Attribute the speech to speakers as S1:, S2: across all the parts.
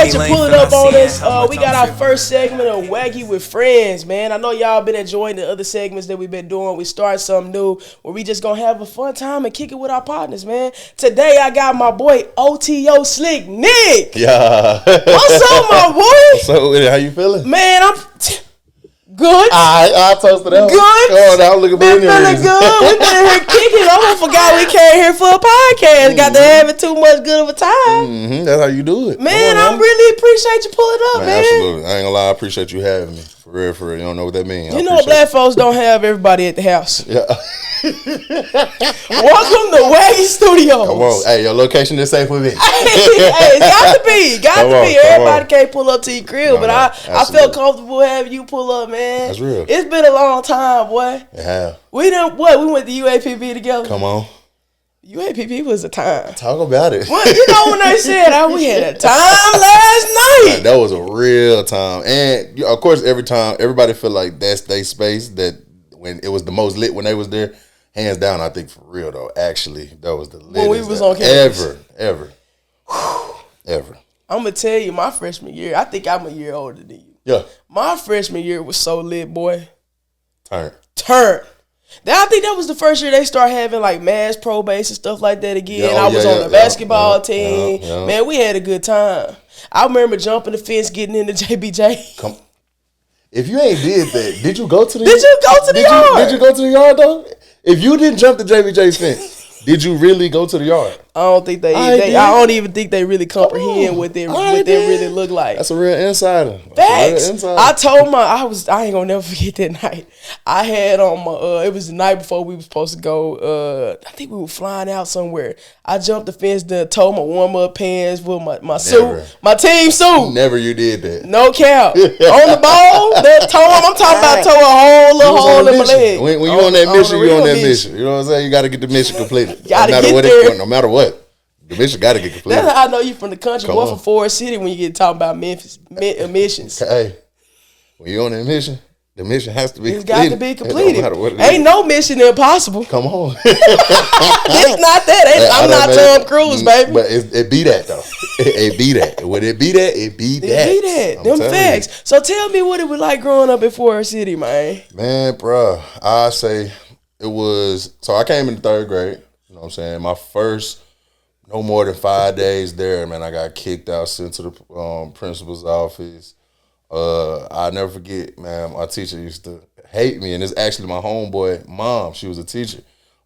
S1: appreciate you pulling up on us. We got our first segment of WAGIY with Friends, man. I know y'all been enjoying the other segments that we've been doing. We start something new where we just gonna have a fun time and kick it with our partners, man. Today I got my boy OTO Nick.
S2: Yeah.
S1: What's up, my boy?
S2: What's up with it? How you feeling?
S1: Man, I'm good.
S2: I toasted out.
S1: Good.
S2: Oh, now I'm looking for
S1: been feeling good. We been in here kicking. I almost forgot we came here for a podcast. Got to having too much good of a time.
S2: Mm-hmm. That's how you do it.
S1: Man, I really appreciate you pulling up, man.
S2: Absolutely. I ain't gonna lie. I appreciate you having me. For real, for real. You don't know what that means.
S1: You know, black folks don't have everybody at the house.
S2: Yeah.
S1: Welcome to WAGIY Studios.
S2: Come on. Hey, your location is safe with me.
S1: Hey, it's got to be. Got to be. Everybody can't pull up to your crib, but I felt comfortable having you pull up, man.
S2: That's real.
S1: It's been a long time, boy.
S2: Yeah.
S1: We went to UAPB together.
S2: Come on.
S1: UAPB was a time.
S2: Talk about it.
S1: Well, you know when they said we had a time last night.
S2: That was a real time. And of course, every time, everybody feel like that's their space, that when it was the most lit when they was there. Hands down, I think for real though. Actually, that was the lit
S1: when we was on campus.
S2: Ever.
S1: I'm gonna tell you, my freshman year, I think I'm a year older than you.
S2: Yeah.
S1: My freshman year was so lit, boy.
S2: Turn.
S1: I think that was the first year they started having like mass pro base and stuff like that again. I was on the basketball team. Man, we had a good time. I remember jumping the fence, getting into JBJ.
S2: If you ain't did that, did you go to the
S1: yard? Did
S2: you go to the yard though? If you didn't jump the JBJ's fence, did you really go to the yard?
S1: I don't think I don't even think they really comprehend what they really look like.
S2: That's a real insider.
S1: Facts. I told I ain't gonna never forget that night. I had on my it was the night before we were supposed to go. I think we were flying out somewhere. I jumped the fence, told my warm up pants with my suit, my team suit.
S2: Never you did that.
S1: No cap. On the ball, I'm talking about toe a whole little hole in my leg.
S2: When you on that mission, you on that mission. You know what I'm saying? You got to get the mission completed. No matter what. The mission got to get completed.
S1: That's how I know you from the country. Boy, from Forest City when you get talking about Memphis missions.
S2: Hey, when you on that mission, the mission has to be completed.
S1: It's got to be completed.
S2: No matter what
S1: Ain't no mission impossible.
S2: Come on.
S1: It's not that. I'm not Tom Cruise, baby.
S2: But it be that, though. It be that. When it be that, it be that.
S1: It be that. Them facts. You. So tell me what it was like growing up in Forest City, man.
S2: Man, bro, I say it was. So I came in the 3rd grade. You know what I'm saying? My first. No more than 5 days there, man. I got kicked out, sent to the principal's office. I'll never forget, man. My teacher used to hate me, and it's actually my homeboy mom. She was a teacher.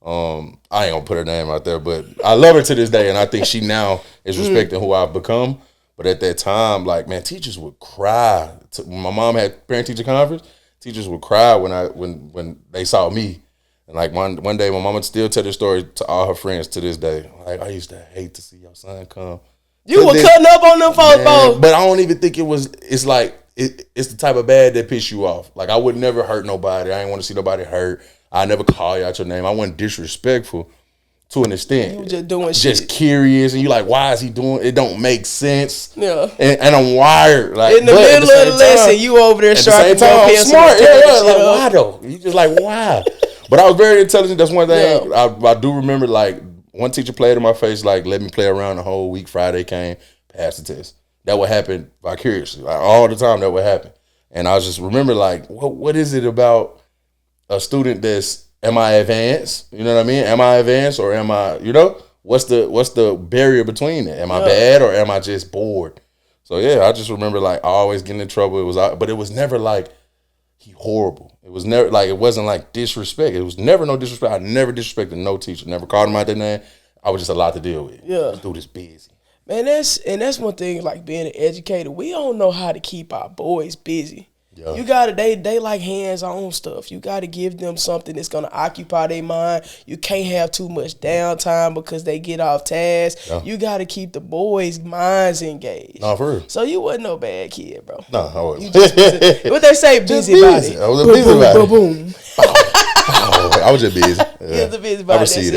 S2: I ain't gonna put her name out there, but I love her to this day, and I think she now is respecting who I've become. But at that time, like, man, teachers would cry. When my mom had parent-teacher conference, teachers would cry when they saw me. And like one day, my mama still tell this story to all her friends to this day. Like, I used to hate to see your son come.
S1: You were cutting up on them folks, bro.
S2: But I don't even think it was. It's like it's the type of bad that piss you off. Like, I would never hurt nobody. I didn't want to see nobody hurt. I never call you out your name. I wasn't disrespectful to an extent.
S1: You were just doing shit.
S2: Just curious, and you like, why is he doing? It don't make sense.
S1: Yeah.
S2: And I'm wired. Like,
S1: in the middle of the lesson, you over there sharpening your pencil.
S2: Smart. Yeah. Like, why though? You just like, why? But I was very intelligent. That's one thing I do remember. Like, one teacher played in my face, like, let me play around the whole week. Friday came, passed the test. That would happen vicariously. Like, all the time that would happen. And I just remember, like, what is it about a student that's, am I advanced? You know what I mean? Am I advanced or am I, what's the barrier between it? Am I bad or am I just bored? So, yeah, I just remember, like, always getting in trouble. But it was never like, he horrible. It was never like, it wasn't like disrespect. It was never no disrespect. I never disrespected no teacher. Never called him out their name. I was just a lot to deal with.
S1: Yeah.
S2: This dude is busy.
S1: Man, that's one thing, like being an educator. We don't know how to keep our boys busy. Yeah. You gotta they like hands-on stuff. You gotta give them something that's gonna occupy their mind. You can't have too much downtime because they get off task. Yeah. You gotta keep the boys' minds engaged.
S2: No, for real.
S1: So you wasn't no bad kid, bro.
S2: No, I wasn't.
S1: You just what they say, busybody.
S2: I was a busybody.
S1: Boom.
S2: I was just busy.
S1: Yeah. You was a busybody.
S2: I received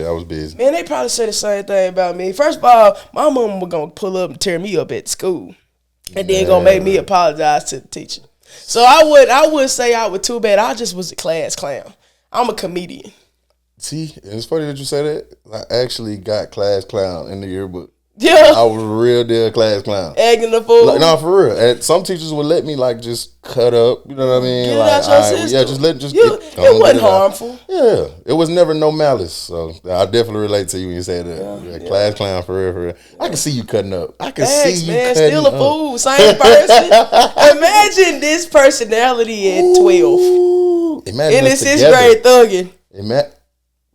S2: it. I was busy.
S1: Man, they probably say the same thing about me. First of all, my mom was gonna pull up and tear me up at school, and then gonna make me apologize to the teacher. So I would say I was too bad. I just was a class clown. I'm a comedian.
S2: See, it's funny that you say that. I actually got class clown in the yearbook.
S1: Yeah.
S2: I was a real deal class clown.
S1: Acting the fool.
S2: Like, no, for real. And some teachers would let me like just cut up. You know what I mean?
S1: Get it
S2: like,
S1: out your system.
S2: yeah,
S1: It wasn't harmful.
S2: Yeah, it was never no malice. So I definitely relate to you when you say that. Yeah, class clown for real, for real. I can see you cutting up. I can see you
S1: man,
S2: cutting
S1: still a fool. Same person. Imagine this personality at 12.
S2: Imagine
S1: in the 6th grade thugging.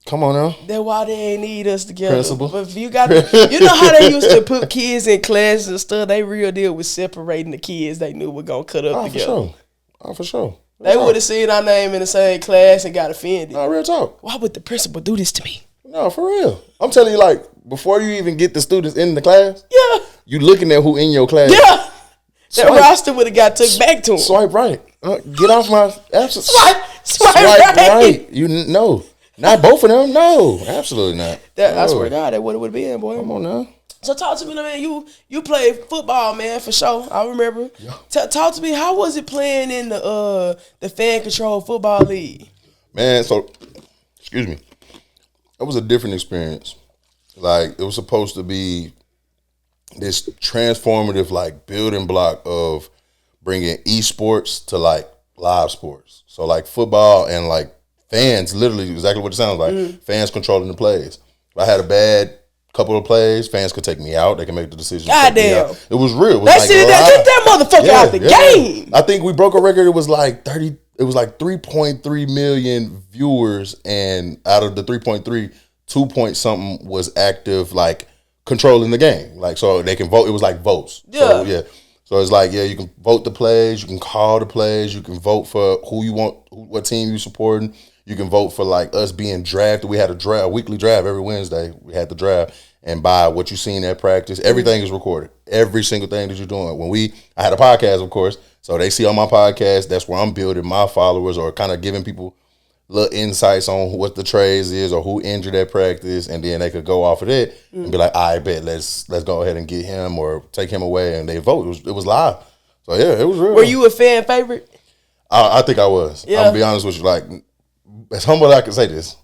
S2: Come on now.
S1: That's why they ain't need us together.
S2: Principal.
S1: But if you got, you know how they used to put kids in classes and stuff. They real deal with separating the kids they knew were gonna cut up together.
S2: For sure.
S1: They would have seen our name in the same class and got offended.
S2: No, real talk.
S1: Why would the principal do this to me?
S2: No, for real. I'm telling you, like, before you even get the students in the class, you looking at who in your class.
S1: Yeah. That roster would have got took back to him.
S2: Swipe right. Get off my
S1: Swipe right.
S2: You know. Not both of them, no, absolutely not.
S1: I swear to God, that would have been, boy.
S2: Come on now.
S1: So talk to me, man. You played football, man, for sure. I remember. Yeah. Talk to me. How was it playing in the fan control football league?
S2: Man, so excuse me, it was a different experience. Like, it was supposed to be this transformative, like, building block of bringing esports to like live sports. So like football and like fans, literally exactly what it sounds like. Fans controlling the plays. If I had a bad couple of plays, fans could take me out. They can make the decision.
S1: Goddamn.
S2: It was real. It was
S1: That's it. Get that motherfucker out the game.
S2: I think we broke a record. It was like 3.3 million viewers, and out of the 3.3, 2 point something was active, like controlling the game. Like, so they can vote. It was like votes.
S1: Yeah.
S2: So it's like, you can vote the plays, you can call the plays, you can vote for who you want, what team you supporting. You can vote for like us being drafted. We had a weekly draft every Wednesday. We had the draft, and by what you seen at practice, everything is recorded. Every single thing that you're doing. I had a podcast, of course, so they see on my podcast. That's where I'm building my followers, or kind of giving people little insights on what the trades is or who injured at practice, and then they could go off of that and be like, I bet let's go ahead and get him or take him away, and they vote. It was live. So yeah, it was real.
S1: Were you a fan favorite?
S2: I think I was.
S1: Yeah.
S2: I'm gonna be honest with you. Like, as humble as I can say this,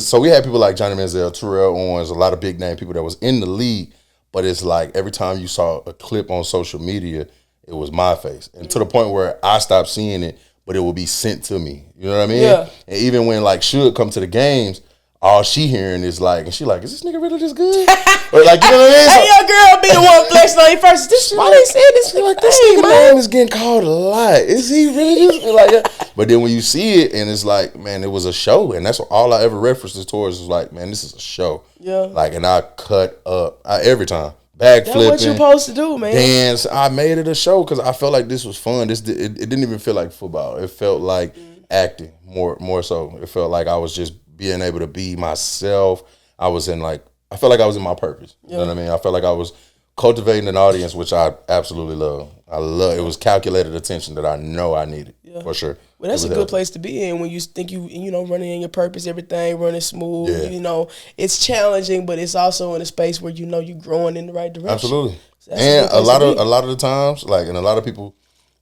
S2: so we had people like Johnny Manziel, Terrell Owens, a lot of big name people that was in the league, but it's like every time you saw a clip on social media, it was my face, and to the point where I stopped seeing it, but it will be sent to me. You know what I mean?
S1: Yeah.
S2: And even when like Should come to the games, all she hearing is like, and she like, is this nigga really this good? Or like, you know what I mean?
S1: Hey, your girl be the one flexing on you first. Why they saying this?
S2: Like, this nigga name is getting called a lot. Is he really this? Like, but then when you see it, and it's like, man, it was a show, and that's all I ever referenced it towards. Was like, man, this is a show.
S1: Yeah.
S2: Like, and I cut up every time. Backflipping. That's
S1: what you supposed to do, man.
S2: Dance. I made it a show because I felt like this was fun. It didn't even feel like football. It felt like acting more so. It felt like I was just being able to be myself. I felt like I was in my purpose. You know what I mean? I felt like I was cultivating an audience, which I absolutely love. It was calculated attention that I know I needed, for sure.
S1: Well, that's a good place to be in when you think running in your purpose, everything running smooth. Yeah. It's challenging, but it's also in a space where you're growing in the right direction.
S2: Absolutely. So and a lot of the times, like, and a lot of people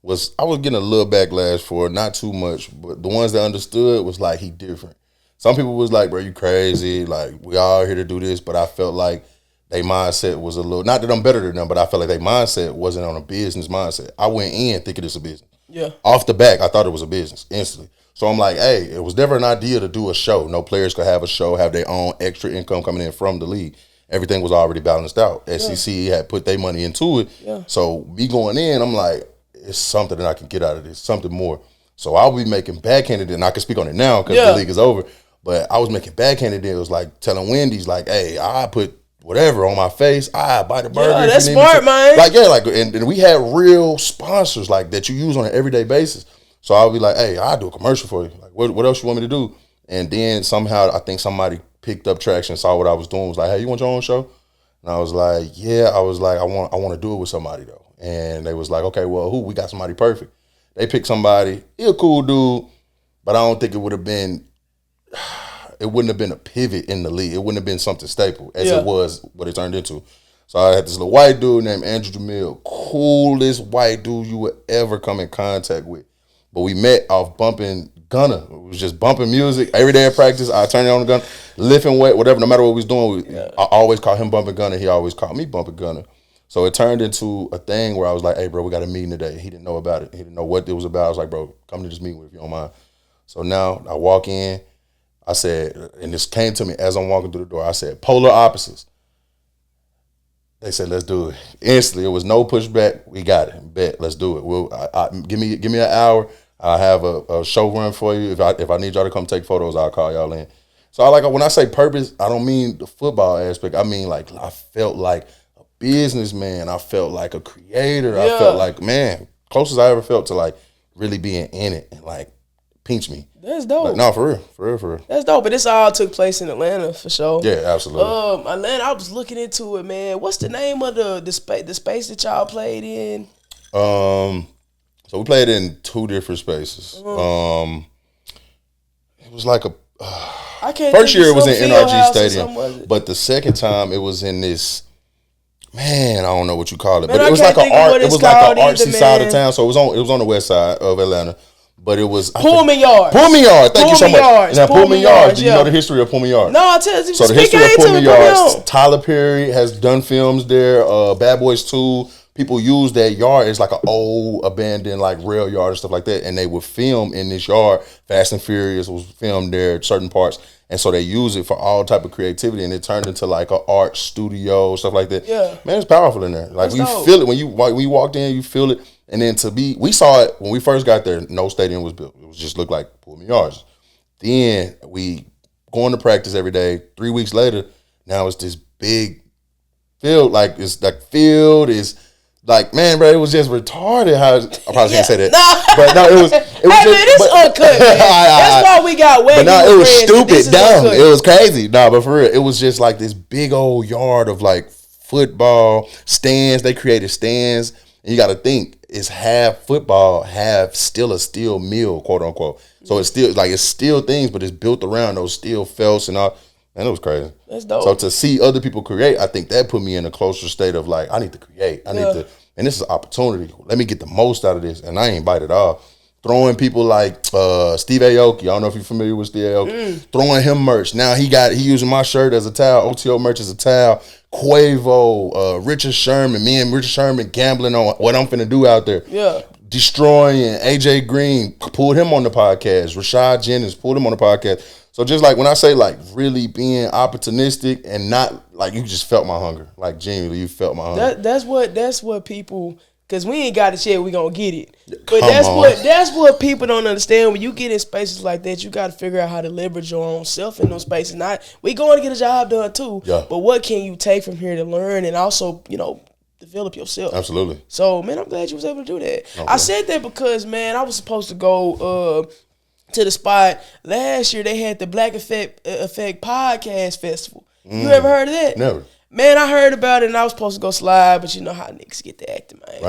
S2: I was getting a little backlash for it, not too much, but the ones that understood was like, he different. Some people was like, bro, you crazy. Like, we all here to do this. But I felt like their mindset was a little, not that I'm better than them, but I felt like their mindset wasn't on a business mindset. I went in thinking it's a business.
S1: Yeah.
S2: Off the back, I thought it was a business instantly. So I'm like, hey, it was never an idea to do a show. No players could have a show, have their own extra income coming in from the league. Everything was already balanced out. SEC had put their money into it. Yeah. So me going in, I'm like, it's something that I can get out of this, something more. So I'll be making backhanded, and I can speak on it now because the league is over. But I was making backhanded deals, like telling Wendy's, like, hey, I put whatever on my face. I buy the burger.
S1: Yeah, that's smart, man.
S2: Like, and we had real sponsors, like, that you use on an everyday basis. So I'll be like, hey, I'll do a commercial for you. Like, what else you want me to do? And then somehow I think somebody picked up traction, saw what I was doing, was like, hey, you want your own show? And I was like, yeah. I was like, I want to do it with somebody, though. And they was like, okay, well, who? We got somebody perfect. They picked somebody. He a cool dude, but I don't think it wouldn't have been a pivot in the league. It wouldn't have been something staple as it was what it turned into. So I had this little white dude named Andrew Jamil, coolest white dude you would ever come in contact with. But we met off bumping gunner. It was just bumping music every day at practice. I turned it on the gun, lifting weight, whatever. No matter what we was doing, I always called him bumping gunner. He always called me bumping gunner. So it turned into a thing where I was like, "Hey, bro, we got a meeting today." He didn't know about it. He didn't know what it was about. I was like, "Bro, come to this meeting if you don't mind." So now I walk in. I said, and this came to me as I'm walking through the door. I said, "Polar opposites." They said, "Let's do it." Instantly, it was no pushback. We got it. Bet, let's do it. Give me an hour. I have a show run for you. If I need y'all to come take photos, I'll call y'all in. So when I say purpose, I don't mean the football aspect. I mean like I felt like a businessman. I felt like a creator. I felt like, man, closest I ever felt to like really being in it and like pinch me.
S1: That's dope.
S2: Like, no, for real.
S1: That's dope. But this all took place in Atlanta for sure.
S2: Yeah, absolutely.
S1: Atlanta. I was looking into it, man. What's the name of the space that y'all played in?
S2: So we played in 2 different spaces. It was like
S1: I can't.
S2: First year it was in NRG
S1: Stadium,
S2: but the second time it was in this. Man, I don't know what you call it,
S1: man,
S2: but it was like an art. It was like an artsy side of town. So it was on the west side of Atlanta. But it was
S1: Pullman Yards.
S2: Pullman Yards. Thank you so much. Now
S1: Pullman Yards.
S2: Do you know the history of Pullman Yards?
S1: No, I tell you.
S2: So the history of Pullman Yards. Tyler Perry has done films there. Bad Boys 2. People use that yard as like an old abandoned like rail yard and stuff like that, and they would film in this yard. Fast and Furious was filmed there, certain parts, and so they use it for all type of creativity, and it turned into like an art studio, stuff like that.
S1: Yeah,
S2: man, it's powerful in there. Like you feel it when you walked in, you feel it, and then we saw it when we first got there. No stadium was built; it was just looked like Pullman Yards. Then we going to practice every day. 3 weeks later, now it's this big field. Like it's like field is. Like, man, bro, it was just retarded. I probably can't say that. But no, it was
S1: hey,
S2: just,
S1: man, it's uncut, man. That's why we got WAGIY. But
S2: no, it was stupid, dumb.
S1: Uncut.
S2: It was crazy. No, but for real, it was just like this big old yard of like football stands. They created stands. And you got to think, it's half football, half still a steel mill, quote unquote. So it's still things, but it's built around those steel felts and all. And it was crazy.
S1: That's dope.
S2: So to see other people create, I think that put me in a closer state of like, I need to create. I need to, and this is an opportunity. Let me get the most out of this. And I ain't bite it off. Throwing people like Steve Aoki. I don't know if you're familiar with Steve Aoki. Throwing him merch. Now he using my shirt as a towel. OTO merch as a towel. Quavo, Richard Sherman. Me and Richard Sherman gambling on what I'm finna do out there.
S1: Yeah.
S2: Destroying AJ Green. Pulled him on the podcast. Rashad Jennings pulled him on the podcast. So just like when I say like really being opportunistic and not like you just felt my hunger, like genuinely you felt my hunger.
S1: That's what people, because we ain't got it yet, we gonna get it. But that's what people don't understand. When you get in spaces like that, you got to figure out how to leverage your own self in those spaces. We going to get a job done too. Yeah. But what can you take from here to learn and also develop yourself?
S2: Absolutely.
S1: So man, I'm glad you was able to do that. Okay. I said that because man, I was supposed to go to the spot last year. They had the Black Effect Podcast Festival. You ever heard of that?
S2: Never.
S1: Man, I heard about it and I was supposed to go slide, but you know how niggas get to acting, man.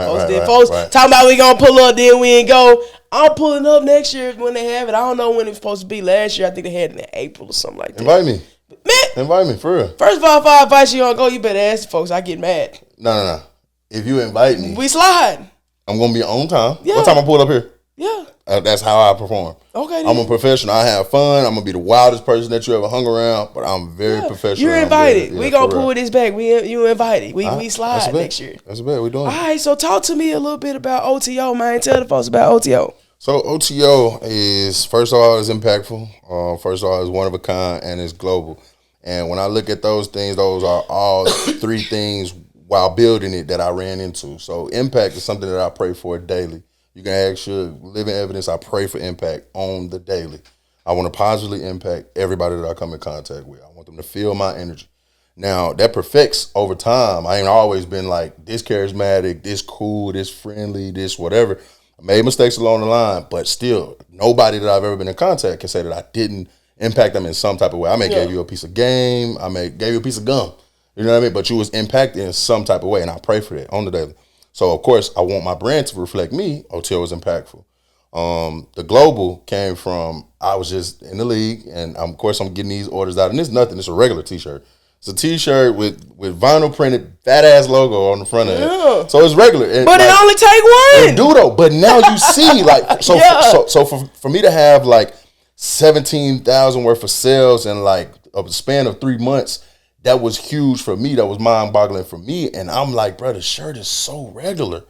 S2: Folks
S1: talking about we gonna pull up, then we ain't go. I'm pulling up next year when they have it. I don't know when it was supposed to be last year. I think they had it in April or something like that.
S2: Invite me.
S1: Man.
S2: Invite me, for real.
S1: First of all, if I invite you on go, you better ask the folks. I get mad.
S2: No. If you invite me.
S1: We slide.
S2: I'm gonna be on time.
S1: Yeah.
S2: What time I pull up here?
S1: Yeah.
S2: That's how I perform.
S1: Okay.
S2: I'm a professional. I have fun. I'm gonna be the wildest person that you ever hung around, but I'm very professional.
S1: You're invited. We gonna pull this back. You invited. We slide next year.
S2: That's a bet. We doing.
S1: All right. So talk to me a little bit about OTO, man. Tell the folks about OTO.
S2: So OTO is, first of all, is impactful. First of all, is one of a kind and it's global. And when I look at those things, those are all 3 things while building it that I ran into. So impact is something that I pray for daily. You can ask your living evidence. I pray for impact on the daily. I want to positively impact everybody that I come in contact with. I want them to feel my energy. Now, that perfects over time. I ain't always been like this charismatic, this cool, this friendly, this whatever. I made mistakes along the line, but still, nobody that I've ever been in contact can say that I didn't impact them in some type of way. I may gave you a piece of game. I may gave you a piece of gum. You know what I mean? But you was impacted in some type of way, and I pray for that on the daily. So, of course, I want my brand to reflect me. OTO is impactful. The global came from, I was just in the league, and of course, I'm getting these orders out. And it's nothing. It's a regular T-shirt. It's a T-shirt with vinyl printed fat ass logo on the front of it. So it's regular.
S1: But it only take one.
S2: It do though. But now you see like so for me to have like 17,000 worth of sales in like a span of 3 months, that was huge for me. That was mind boggling for me. And I'm like, bro, the shirt is so regular.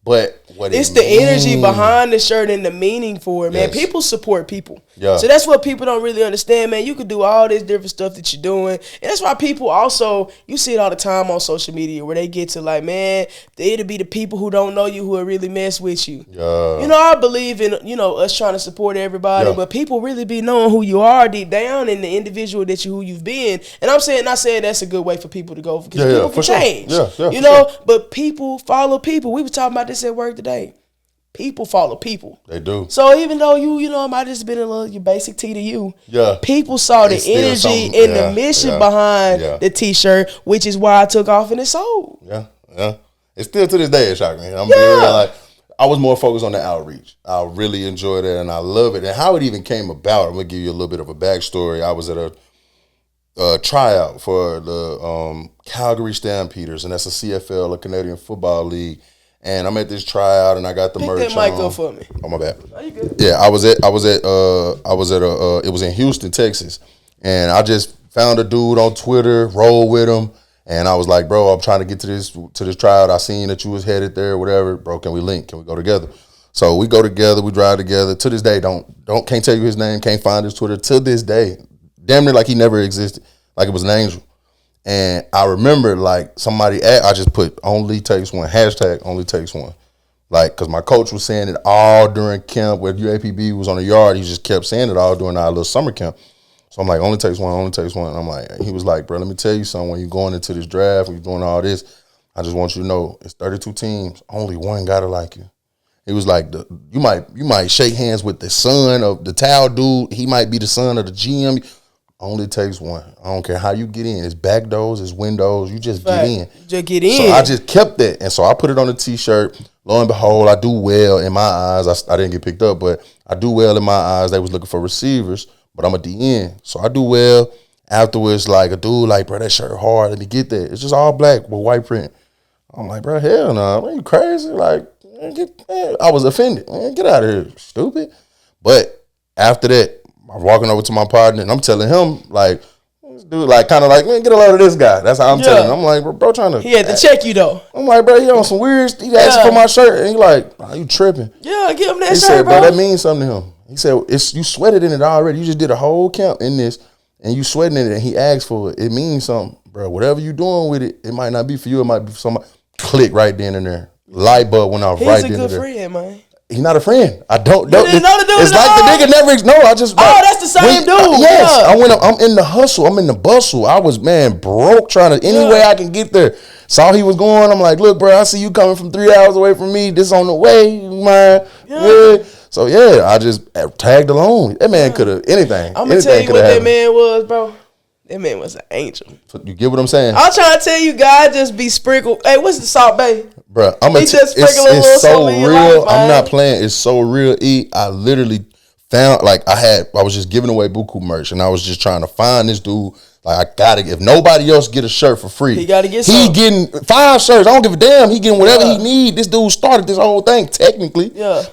S2: But what
S1: it's the energy behind the shirt and the meaning for it, man. Yes. People support people. Yeah. So that's what people don't really understand, man. You could do all this different stuff that you're doing. And that's why people also, you see it all the time on social media where they get to like, man, it'll be the people who don't know you who will really mess with you. Yeah. You know, I believe in, you know, us trying to support everybody, but people really be knowing who you are deep down and the individual that who you've been. And I'm not saying that's a good way for people to go because people can change.
S2: Yeah,
S1: you know, but people follow people. We were talking about this at work today. People follow people.
S2: They do.
S1: So even though you know, it might just been a little your basic tee to you. Yeah. People saw the energy and the mission behind the T-shirt, which is why I took off and it sold.
S2: Yeah. It's still to this day it shocked me. I'm being real, like I was more focused on the outreach. I really enjoyed it and I love it. And how it even came about, I'm gonna give you a little bit of a backstory. I was at a tryout for the Calgary Stampeders, and that's a CFL, a Canadian Football League. And I'm at this tryout, and I got the merch.
S1: Pick that mic up for me.
S2: Oh, my bad.
S1: Are you good?
S2: Yeah, it was in Houston, Texas, and I just found a dude on Twitter, rolled with him, and I was like, bro, I'm trying to get to this tryout. I seen that you was headed there, whatever. Bro, can we link? Can we go together? So we go together, we drive together. To this day, can't tell you his name, can't find his Twitter. To this day, damn near like he never existed, like it was an angel. And I remember like I just put only takes one, hashtag only takes one. Like, cause my coach was saying it all during camp where UAPB was on the yard. He just kept saying it all during our little summer camp. So I'm like, only takes one, only takes one. And I'm like, he was like, bro, let me tell you something. When you're going into this draft, when you're doing all this, I just want you to know it's 32 teams. Only one gotta like you. He was like, you might shake hands with the son of the towel dude. He might be the son of the GM. Only takes one. I don't care how you get in. It's back doors, it's windows. You just get in.
S1: Just get in.
S2: So I just kept that. And so I put it on a T-shirt. Lo and behold, I do well in my eyes. I didn't get picked up, but I do well in my eyes. They was looking for receivers, but I'm a DN. So I do well. Afterwards, like a dude like, bro, that shirt hard. Let me get that. It's just all black with white print. I'm like, bro, hell no. Are you crazy? Like, man, I was offended. Man, get out of here, stupid. But after that, I'm walking over to my partner and I'm telling him, like, this dude, like, kind of like, man, get a load of this guy. That's how I'm telling him. I'm like, bro, trying to.
S1: He had to check you, though.
S2: I'm like, bro, he on some weird, he asked for my shirt. And he like, oh, you tripping.
S1: Yeah, give him that
S2: shirt,
S1: said,
S2: bro. That means something to him. He said, you sweated in it already. You just did a whole camp in this and you sweating in it and he asked for it. It means something. Bro, whatever you doing with it, it might not be for you. It might be for somebody. Click right then and there. Light bulb went off right then and there.
S1: He's a good friend, man.
S2: He's not a friend. I don't
S1: know. It's
S2: like the nigga never. No, I just.
S1: That's the same dude.
S2: Yes, yeah. I'm in the hustle. I'm in the bustle. I was broke trying to any way I can get there. Saw he was going. I'm like, look, bro, I see you coming from 3 hours away from me. This on the way, man. Yeah. So yeah, I just tagged along. That man could have anything.
S1: I'm gonna tell you what that man was, bro. That man was an angel.
S2: You get what I'm saying?
S1: I'm trying to tell you, God just be sprinkled. Hey, what's the Salt Bay?
S2: Bro, it's so real. I'm not playing. It's so real. I literally found, like, I was just giving away buku merch, and I was just trying to find this dude. Like, I gotta, if nobody else get a shirt for free,
S1: he gotta get
S2: he getting 5 shirts. I don't give a damn. He getting whatever he need. This dude started this whole thing technically. Yeah.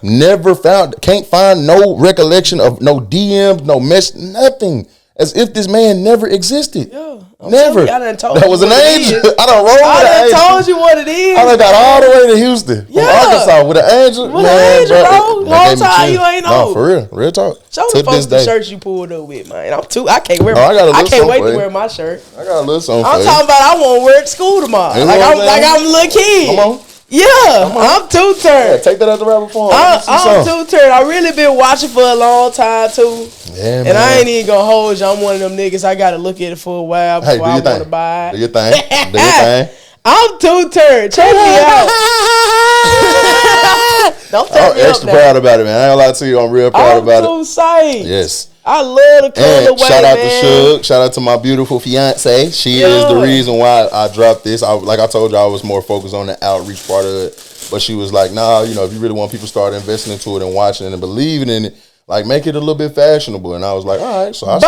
S2: Can't find no recollection of no DMs, no mess, nothing. As if this man never existed. Yeah. Never. I done told that was an angel. I done rolled with an angel.
S1: I done told you what it is.
S2: I done got all the way to Houston. From Arkansas with an angel.
S1: With an angel, bro. Whole time you ain't know.
S2: No, for real. Real talk.
S1: Show the folks the shirts you pulled up with, man. I can't wear I can't wait to wear my shirt.
S2: I got a little something
S1: I'm talking about I want to wear it to school tomorrow. Like I'm a little kid. Come on. Yeah, I'm two-turned.
S2: Yeah, take that out the rapper form.
S1: I'm two-turned. I really been watching for a long time too.
S2: Yeah, man.
S1: And I ain't even gonna hold you. I'm one of them niggas. I gotta look at it for a while before I want to buy it.
S2: Do your thing. Do your thing.
S1: I'm two-turned. Check me out. Don't tell me
S2: I'm extra proud about it, man. I ain't gonna lie to you. I'm real proud about it.
S1: I'm too psyched.
S2: Yes.
S1: I love the colorway,
S2: shout out to Suge. Shout out to my beautiful fiance. She is the reason why I dropped this. Like I told you, I was more focused on the outreach part of it. But she was like, nah, if you really want people to start investing into it and watching it and believing in it, Like, make it a little bit fashionable. And I was like, all right. So I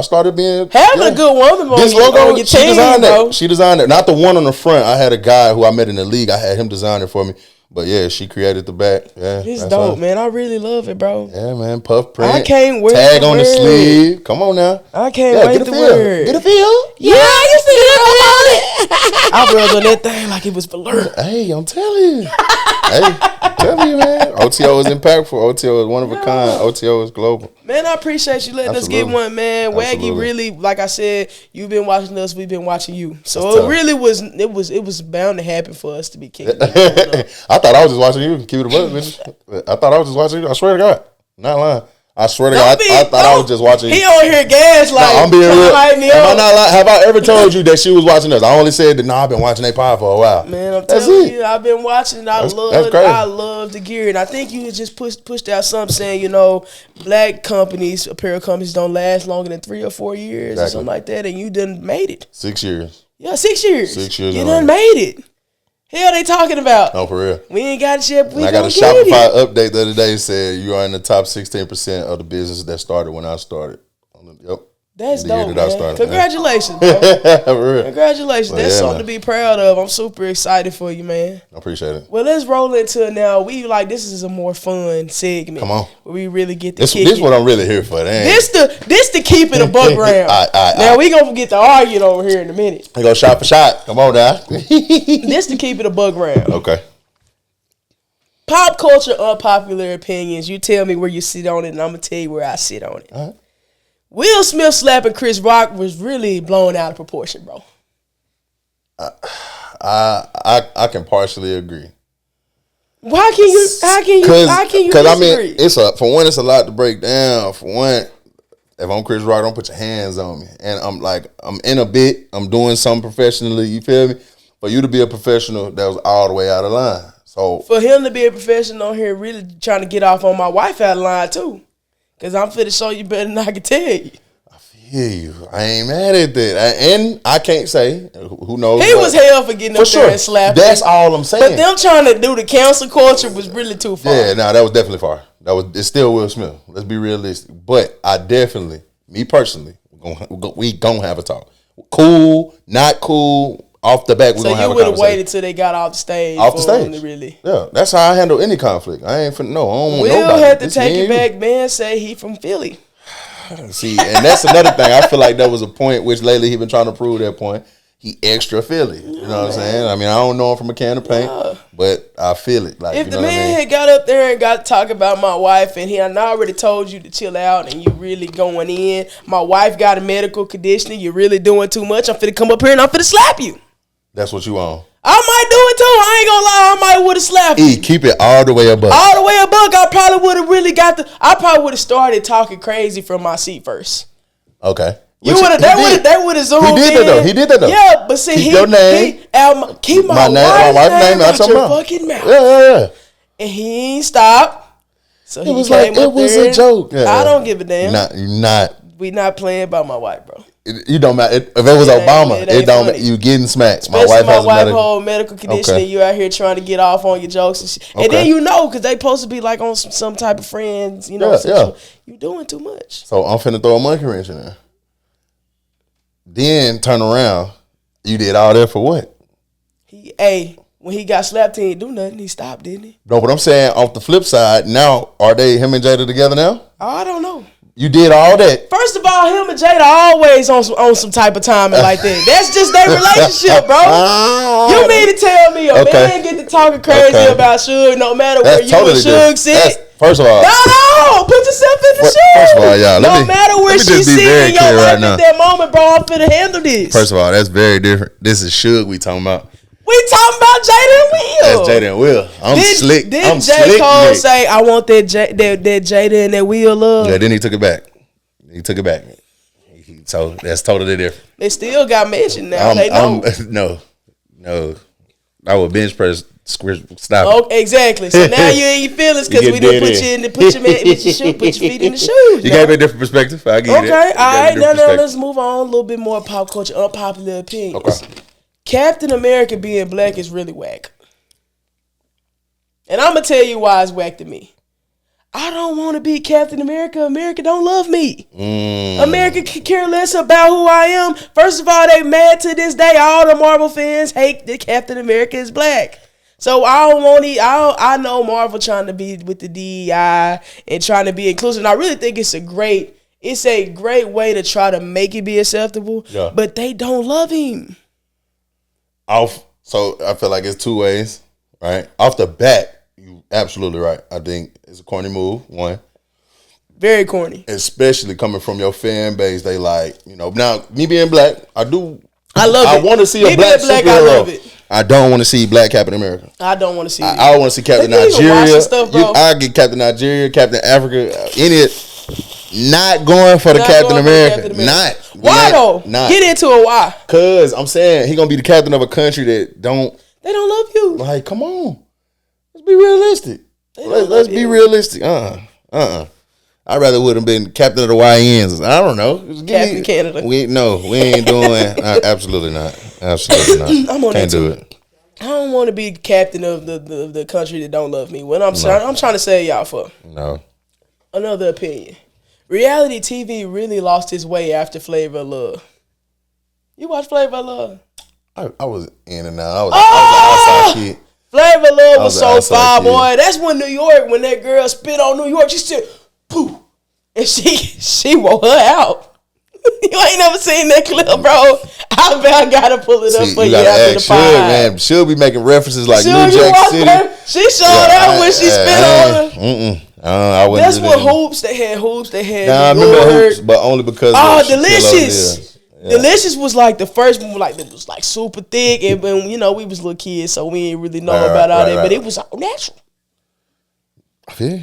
S2: started being
S1: having a good woman on
S2: this
S1: your,
S2: logo.
S1: on your
S2: She
S1: team,
S2: designed
S1: bro.
S2: that. She designed it. Not the one on the front. I had a guy who I met in the league. I had him design it for me. But yeah, she created the back. Yeah,
S1: it's dope, man. I really love it, bro.
S2: Yeah, man. Puff print.
S1: I can't wait.
S2: Tag on the sleeve. Come on now.
S1: I can't wait to wear it.
S2: Get a feel.
S1: Yeah, I used to get up on it. I was on that thing like it was velour.
S2: Hey, I'm telling you. I'm telling you, man. OTO is impactful. OTO is one of a kind. OTO is global.
S1: Man, I appreciate you letting us get one, man. WAGIY really, like I said, you've been watching us, we've been watching you. So it really was, it was bound to happen for us to be kicking.
S2: I thought I was just watching you. Keep it a buck, bitch. I thought I was just watching you. I swear to God. Not lying. I swear to God, I thought I was just watching you.
S1: He on here gas like,
S2: I'm being real. Have I ever told you that she was watching us? I only said that, I've been watching they pod for a while.
S1: Man, I'm telling you, I've been watching. I love the gear. And I think you just pushed out something saying, black companies, apparel companies don't last longer than 3 or 4 years or something like that. And you done made it.
S2: 6 years.
S1: Yeah, 6 years.
S2: 6 years.
S1: You done made it. Hell, they talking about?
S2: No, for real.
S1: We ain't got shit.
S2: I got a Shopify update the other day. Said you are in the top 16% of the business that started when I started. Yep.
S1: That's dope, man. Congratulations, bro.
S2: For real.
S1: Congratulations. That's something to be proud of. I'm super excited for you, man.
S2: I appreciate it.
S1: Well, let's roll into it now. This is a more fun segment.
S2: Come on.
S1: Where we really get to
S2: This is what I'm really here for.
S1: This to keep it above ground. Now we gonna get to arguing over here in a minute.
S2: We go shot for shot. Come on now.
S1: This to keep it above ground.
S2: Okay.
S1: Pop culture unpopular opinions. You tell me where you sit on it, and I'm gonna tell you where I sit on it.
S2: All right.
S1: Will Smith slapping Chris Rock was really blown out of proportion, bro.
S2: I can partially agree.
S1: How can you disagree?
S2: I mean, it's a lot to break down. For one, if I'm Chris Rock, don't put your hands on me. And I'm in a bit, I'm doing something professionally, you feel me? For you to be a professional, that was all the way out of line. So
S1: for him to be a professional here, really trying to get off on my wife out of line too. Cause I'm finna show you better than I can tell you.
S2: I feel you. I ain't mad at that. And I can't say, who knows.
S1: He was hell for getting up there and slapping.
S2: That's all I'm saying.
S1: But them trying to do the cancel culture was really too far.
S2: Yeah, that was definitely far. It's still Will Smith. Let's be realistic. But I definitely, me personally, we gonna have a talk. Cool, not cool. Off the back, we're gonna have a conversation. So you would have waited
S1: till they got off the stage. Really.
S2: Yeah, that's how I handle any conflict. I ain't finna I don't want nobody.
S1: Will had to take it back, man. Say he from Philly.
S2: See, and that's another thing. I feel like that was a point which lately he been trying to prove that point. He extra Philly. You know what I'm saying? I mean, I don't know him from a can of paint, but I feel it. Like,
S1: if the man had got up there and got to talk about my wife, and he had already told you to chill out, and you really going in, my wife got a medical condition, you're really doing too much, I'm finna come up here and I'm finna slap you.
S2: That's what you on.
S1: I might do it too. I ain't gonna lie. I might would have slapped you.
S2: Keep it all the way above.
S1: All the way above. I probably would have I probably would have started talking crazy from my seat first.
S2: Okay.
S1: They would have zoomed in.
S2: He did that though.
S1: Yeah, but see,
S2: keep your name.
S1: Keep my wife's name out your fucking mouth.
S2: Yeah.
S1: And he ain't stopped. So he came up there. It was
S2: a joke. Yeah.
S1: I don't give a damn.
S2: We
S1: not playing about my wife, bro.
S2: You don't matter. If it was Obama, it don't matter. You getting smacked.
S1: Especially my wife whole medical condition, and you out here trying to get off on your jokes and shit. And then because they supposed to be like on some type of friends, you doing too much.
S2: So I'm finna throw a monkey wrench in there. Then turn around. You did all that for what?
S1: When he got slapped, he didn't do nothing. He stopped, didn't he?
S2: No, but I'm saying off the flip side, now are him and Jada together now?
S1: I don't know.
S2: You did all that.
S1: First of all, him and Jada always on some type of timing like that. That's just their relationship, bro. You mean to tell me a man get to talking crazy about Suge no matter where you and Suge sit?
S2: First of all,
S1: no, put yourself in the shoes.
S2: First of all, y'all,
S1: no matter where she sitting in your life at that moment, bro, I'm finna handle this.
S2: First of all, that's very different. This is Suge we talking about.
S1: We talking about Jada and Will.
S2: That's Jada and Will. I'm slick.
S1: Didn't J. Cole say, I want that Jada and that Will love?
S2: Yeah, then he took it back. So that's totally different.
S1: They still got mentioned now. They know.
S2: No. I would bench press. Stop.
S1: Oh, exactly. So now you in your feelings because we didn't put your feet in the shoes.
S2: You gave me a different perspective. I get it.
S1: Okay, all right. Now let's move on a little bit more pop culture, unpopular opinions. Okay. Captain America being black is really whack. And I'm going to tell you why it's whack to me. I don't want to be Captain America. America don't love me. America can care less about who I am. First of all, they mad to this day. All the Marvel fans hate that Captain America is black. So I don't want to. I know Marvel trying to be with the DEI and trying to be inclusive. And I really think it's a great way to try to make it be acceptable. Yeah. But they don't love him.
S2: So I feel like it's two ways, right? Off the bat. You absolutely right. I think it's a corny move. One,
S1: very corny,
S2: especially coming from your fan base. They like, now me being black, I love it.
S1: I
S2: want to see a black superhero. I love it. I don't want to see Black Captain America.
S1: I don't want to see.
S2: I want to see Captain Nigeria. I get Captain Nigeria, Captain Africa. Not going for the Captain America.
S1: Why though? Get into it. Why?
S2: Cause I'm saying he gonna be the captain of a country that don't.
S1: They don't love you.
S2: Like, come on. Let's be realistic. Let's be realistic. I'd rather would have been captain of the YNs. I don't know.
S1: Captain Canada.
S2: We ain't doing. Absolutely not. Absolutely not.
S1: I'm on Can't do it. I don't want to be captain of the country that don't love me. What I'm trying to say y'all for.
S2: No.
S1: Another opinion. Reality TV really lost its way after Flavor of Love. You watch Flavor of Love?
S2: I was in and out. I was an outside kid.
S1: Flavor of Love was so fire, boy. That's when New York, when that girl spit on New York, she said, poof. And she wore her out. You ain't never seen that clip, bro. I gotta pull it up for you after the pod.
S2: Man. She'll be making references like New Jack City.
S1: She showed out when she spit on her.
S2: That's
S1: what hoops. They had hoops. They had.
S2: Nah, I remember hoops, but only because.
S1: Oh, Delicious. Yeah. Delicious was like the first one, like it was like super thick, and we was little kids, so we didn't really know about all that. But it was all natural.
S2: Yeah.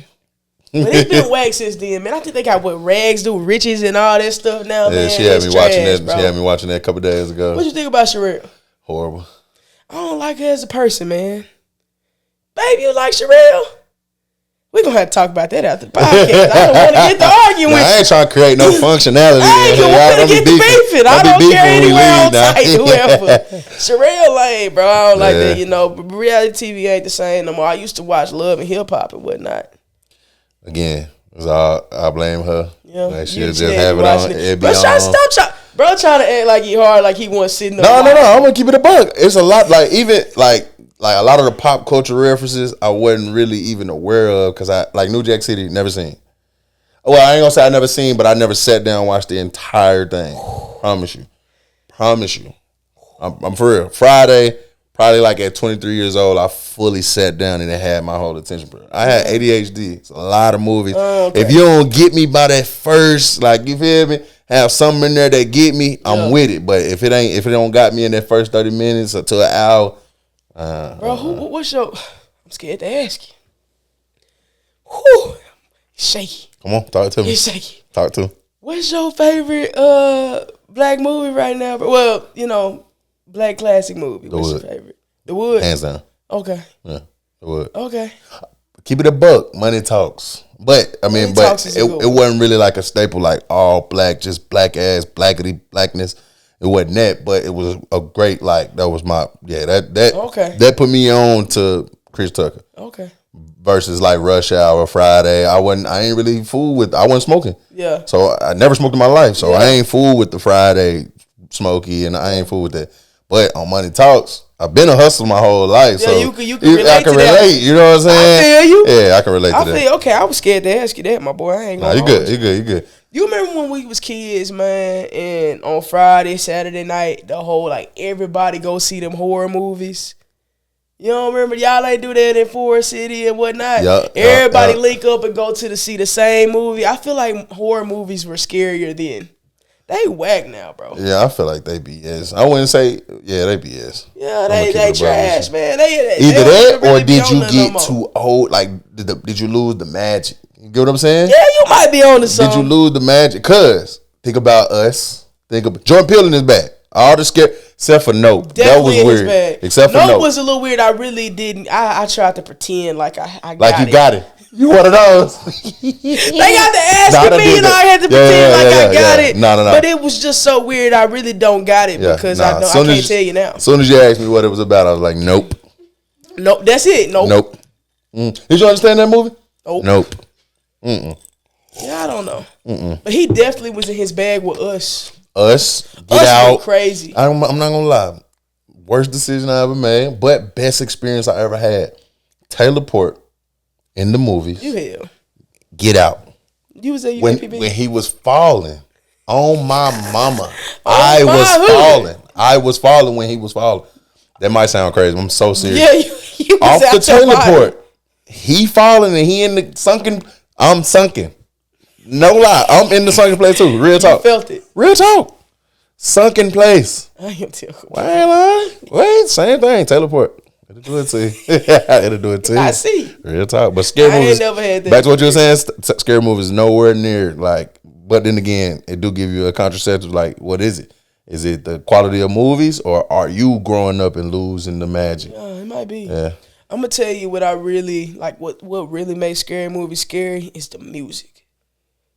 S1: But it's been whack since then, man. I think they got what Rags do, Riches, and all that stuff now.
S2: Yeah,
S1: man.
S2: She had me watching that. Bro. She had me watching that a couple days ago.
S1: What you think about Sherelle?
S2: Horrible.
S1: I don't like her as a person, man. Baby, you like Sherelle? We're going to have to talk about that after the podcast. I don't want to get to arguing with you.
S2: I ain't trying to create no functionality.
S1: I ain't going to get to beefing. I don't care anywhere on site, whoever. Sherelle lame, bro. I don't like that, But reality TV ain't the same no more. I used to watch Love and Hip Hop and whatnot.
S2: Again, I blame her.
S1: Yeah.
S2: Like she'll just have it on.
S1: Bro, trying to act like he hard, like he wasn't sitting
S2: there. No. I'm going to keep it a buck. It's a lot, like, even, like a lot of the pop culture references I wasn't really even aware of because like New Jack City, never seen. Well, I ain't gonna say I never seen, but I never sat down and watched the entire thing. Promise you. I'm for real. Friday, probably like at 23 years old, I fully sat down and it had my whole attention. I had ADHD. It's a lot of movies. Okay. If you don't get me by that first, like, you feel me, have something in there that get me, I'm with it. But if it don't got me in that first 30 minutes or to an hour.
S1: Bro, what's your... I'm scared to ask you. Whew. Shaky.
S2: Come on, talk to me.
S1: He's shaky.
S2: Talk to him.
S1: What's your favorite black movie right now? Well, black classic movie. What's your favorite? The Wood?
S2: Hands down.
S1: Okay.
S2: Yeah, The Wood.
S1: Okay.
S2: Keep it a buck. Money talks. But, it wasn't really like a staple, like all black, just black ass, blackity, blackness. It wasn't that, but it was a great, like, that was my, that put me on to Chris Tucker.
S1: Okay.
S2: Versus like Rush Hour, Friday. I ain't really fooled with, I wasn't smoking.
S1: Yeah.
S2: So I never smoked in my life. So I ain't fooled with the Friday Smokey and I ain't fooled with that. But on Money Talks, I've been a hustler my whole life. So
S1: you can relate I can
S2: relate,
S1: that.
S2: You know what I'm saying?
S1: I feel you.
S2: Yeah, I can relate to that.
S1: Okay, I was scared to ask you that, my boy. I ain't gonna
S2: you good.
S1: You remember when we was kids, man, and on Friday, Saturday night, the whole, like, everybody go see them horror movies? You don't remember? Y'all ain't do that in Forest City and whatnot? Everybody link up and go to see the same movie. I feel like horror movies were scarier then. They whack now, bro.
S2: Yeah, I feel like they BS. I wouldn't say, they BS.
S1: Yeah, they trash, man.
S2: Either that or did you get too old? Like, did you lose the magic? You get what I'm saying?
S1: Yeah, you might be on to something.
S2: Did you lose the magic? Cause think about us. Think about Jordan Peele in his bag. All the scare except for Nope.
S1: Definitely
S2: that was weird. Except for Nope
S1: was a little weird. I really didn't. I tried to pretend like I got
S2: like you
S1: it.
S2: Got it. You one of those.
S1: They got to ask me, and I had to pretend I got it.
S2: No.
S1: But it was just so weird. I really don't got it because I can't tell you now.
S2: As soon as you asked me what it was about, I was like, nope.
S1: Nope. That's it. Nope.
S2: Did you understand that movie?
S1: Nope. Yeah, I don't know. But he definitely was in his bag with us.
S2: Get out.
S1: Crazy.
S2: I'm not gonna lie. Worst decision I ever made, but best experience I ever had. Taylor Port in the movies.
S1: You hell.
S2: Get Out.
S1: You was at
S2: when he was falling. On my mama. I was falling when he was falling. That might sound crazy. I'm so serious.
S1: Yeah, you was
S2: off the Taylor Port. He falling and he in the sunken. I'm sunken. No lie. I'm in the sunken place too. Real talk.
S1: You felt it.
S2: Real talk. Sunken place.
S1: I ain't tell.
S2: Wait, same thing. Taylor Port. It'll do it to you. It'll do it to you.
S1: I see.
S2: Real talk. But scary movies.
S1: I ain't never had that.
S2: Back to what you were saying. Scary movies nowhere near like. But then again, it do give you a contraceptive. Like, what is it? Is it the quality of movies, or are you growing up and losing the magic?
S1: It might be.
S2: Yeah.
S1: I'm gonna tell you what I really like. What really makes scary movies scary is the music.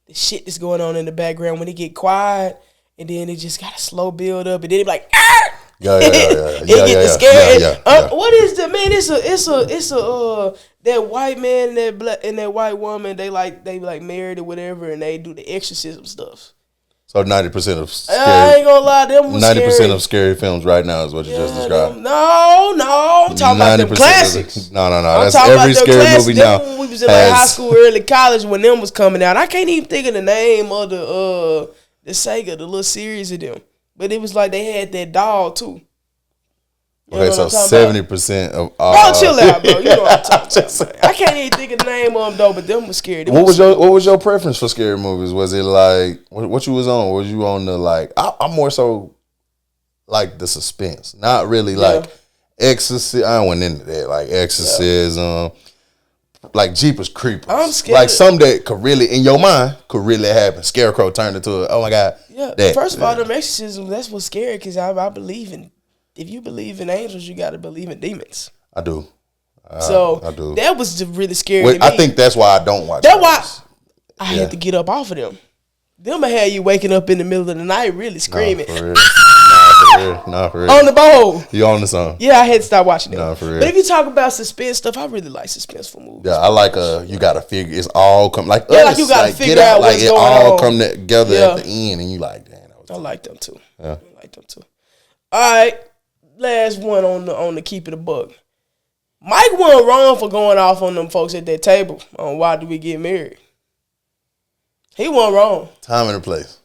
S1: The shit that's going on in the background when it get quiet, and then it just got a slow build up, and then it be like, ah!
S2: Yeah.
S1: It get scary. What is the man? It's a that white man and that black and that white woman. They like married or whatever, and they do the exorcism stuff.
S2: So 90% of scary,
S1: I ain't gonna lie, them was
S2: 90% of scary films right now is what you just described.
S1: No, I'm talking about them classics.
S2: No. That's every scary movie now.
S1: When we was in like high school, early college, when them was coming out, I can't even think of the name of the Sega, the little series of them. But it was like they had that doll too.
S2: Okay, so 70% of all.
S1: Bro, chill out, bro. You know what I'm talking about. I can't even think of the name of them though, but them was scary.
S2: What was your preference for scary movies? Was it like what you was on? Was you on the like? I'm more so like the suspense, not really like Exorcism. I went into that like Exorcism, like Jeepers Creepers.
S1: I'm scared.
S2: Like some that could really in your mind could really happen. Scarecrow turned into oh my god.
S1: Yeah. First of all, them exorcisms, that's what's scary because I believe in. If you believe in angels, you got to believe in demons.
S2: I do.
S1: I do. That was really scary to me.
S2: I think that's why I don't watch.
S1: That's why I had to get up off of them. Them had you waking up in the middle of the night really screaming.
S2: Nah, for real.
S1: On the bowl.
S2: You on the song.
S1: Yeah, I had to stop watching them.
S2: Nah, for real.
S1: But if you talk about suspense stuff, I really like suspenseful movies.
S2: Yeah, I like you got to figure it's all come like
S1: like you got to figure out what's going on.
S2: It all come together at the end, and you like, damn.
S1: I like them too.
S2: Yeah,
S1: I like them too. All right. Last one on the keep it a buck. Mike wasn't wrong for going off on them folks at that table on why do we get married. He wasn't wrong.
S2: Time and a place.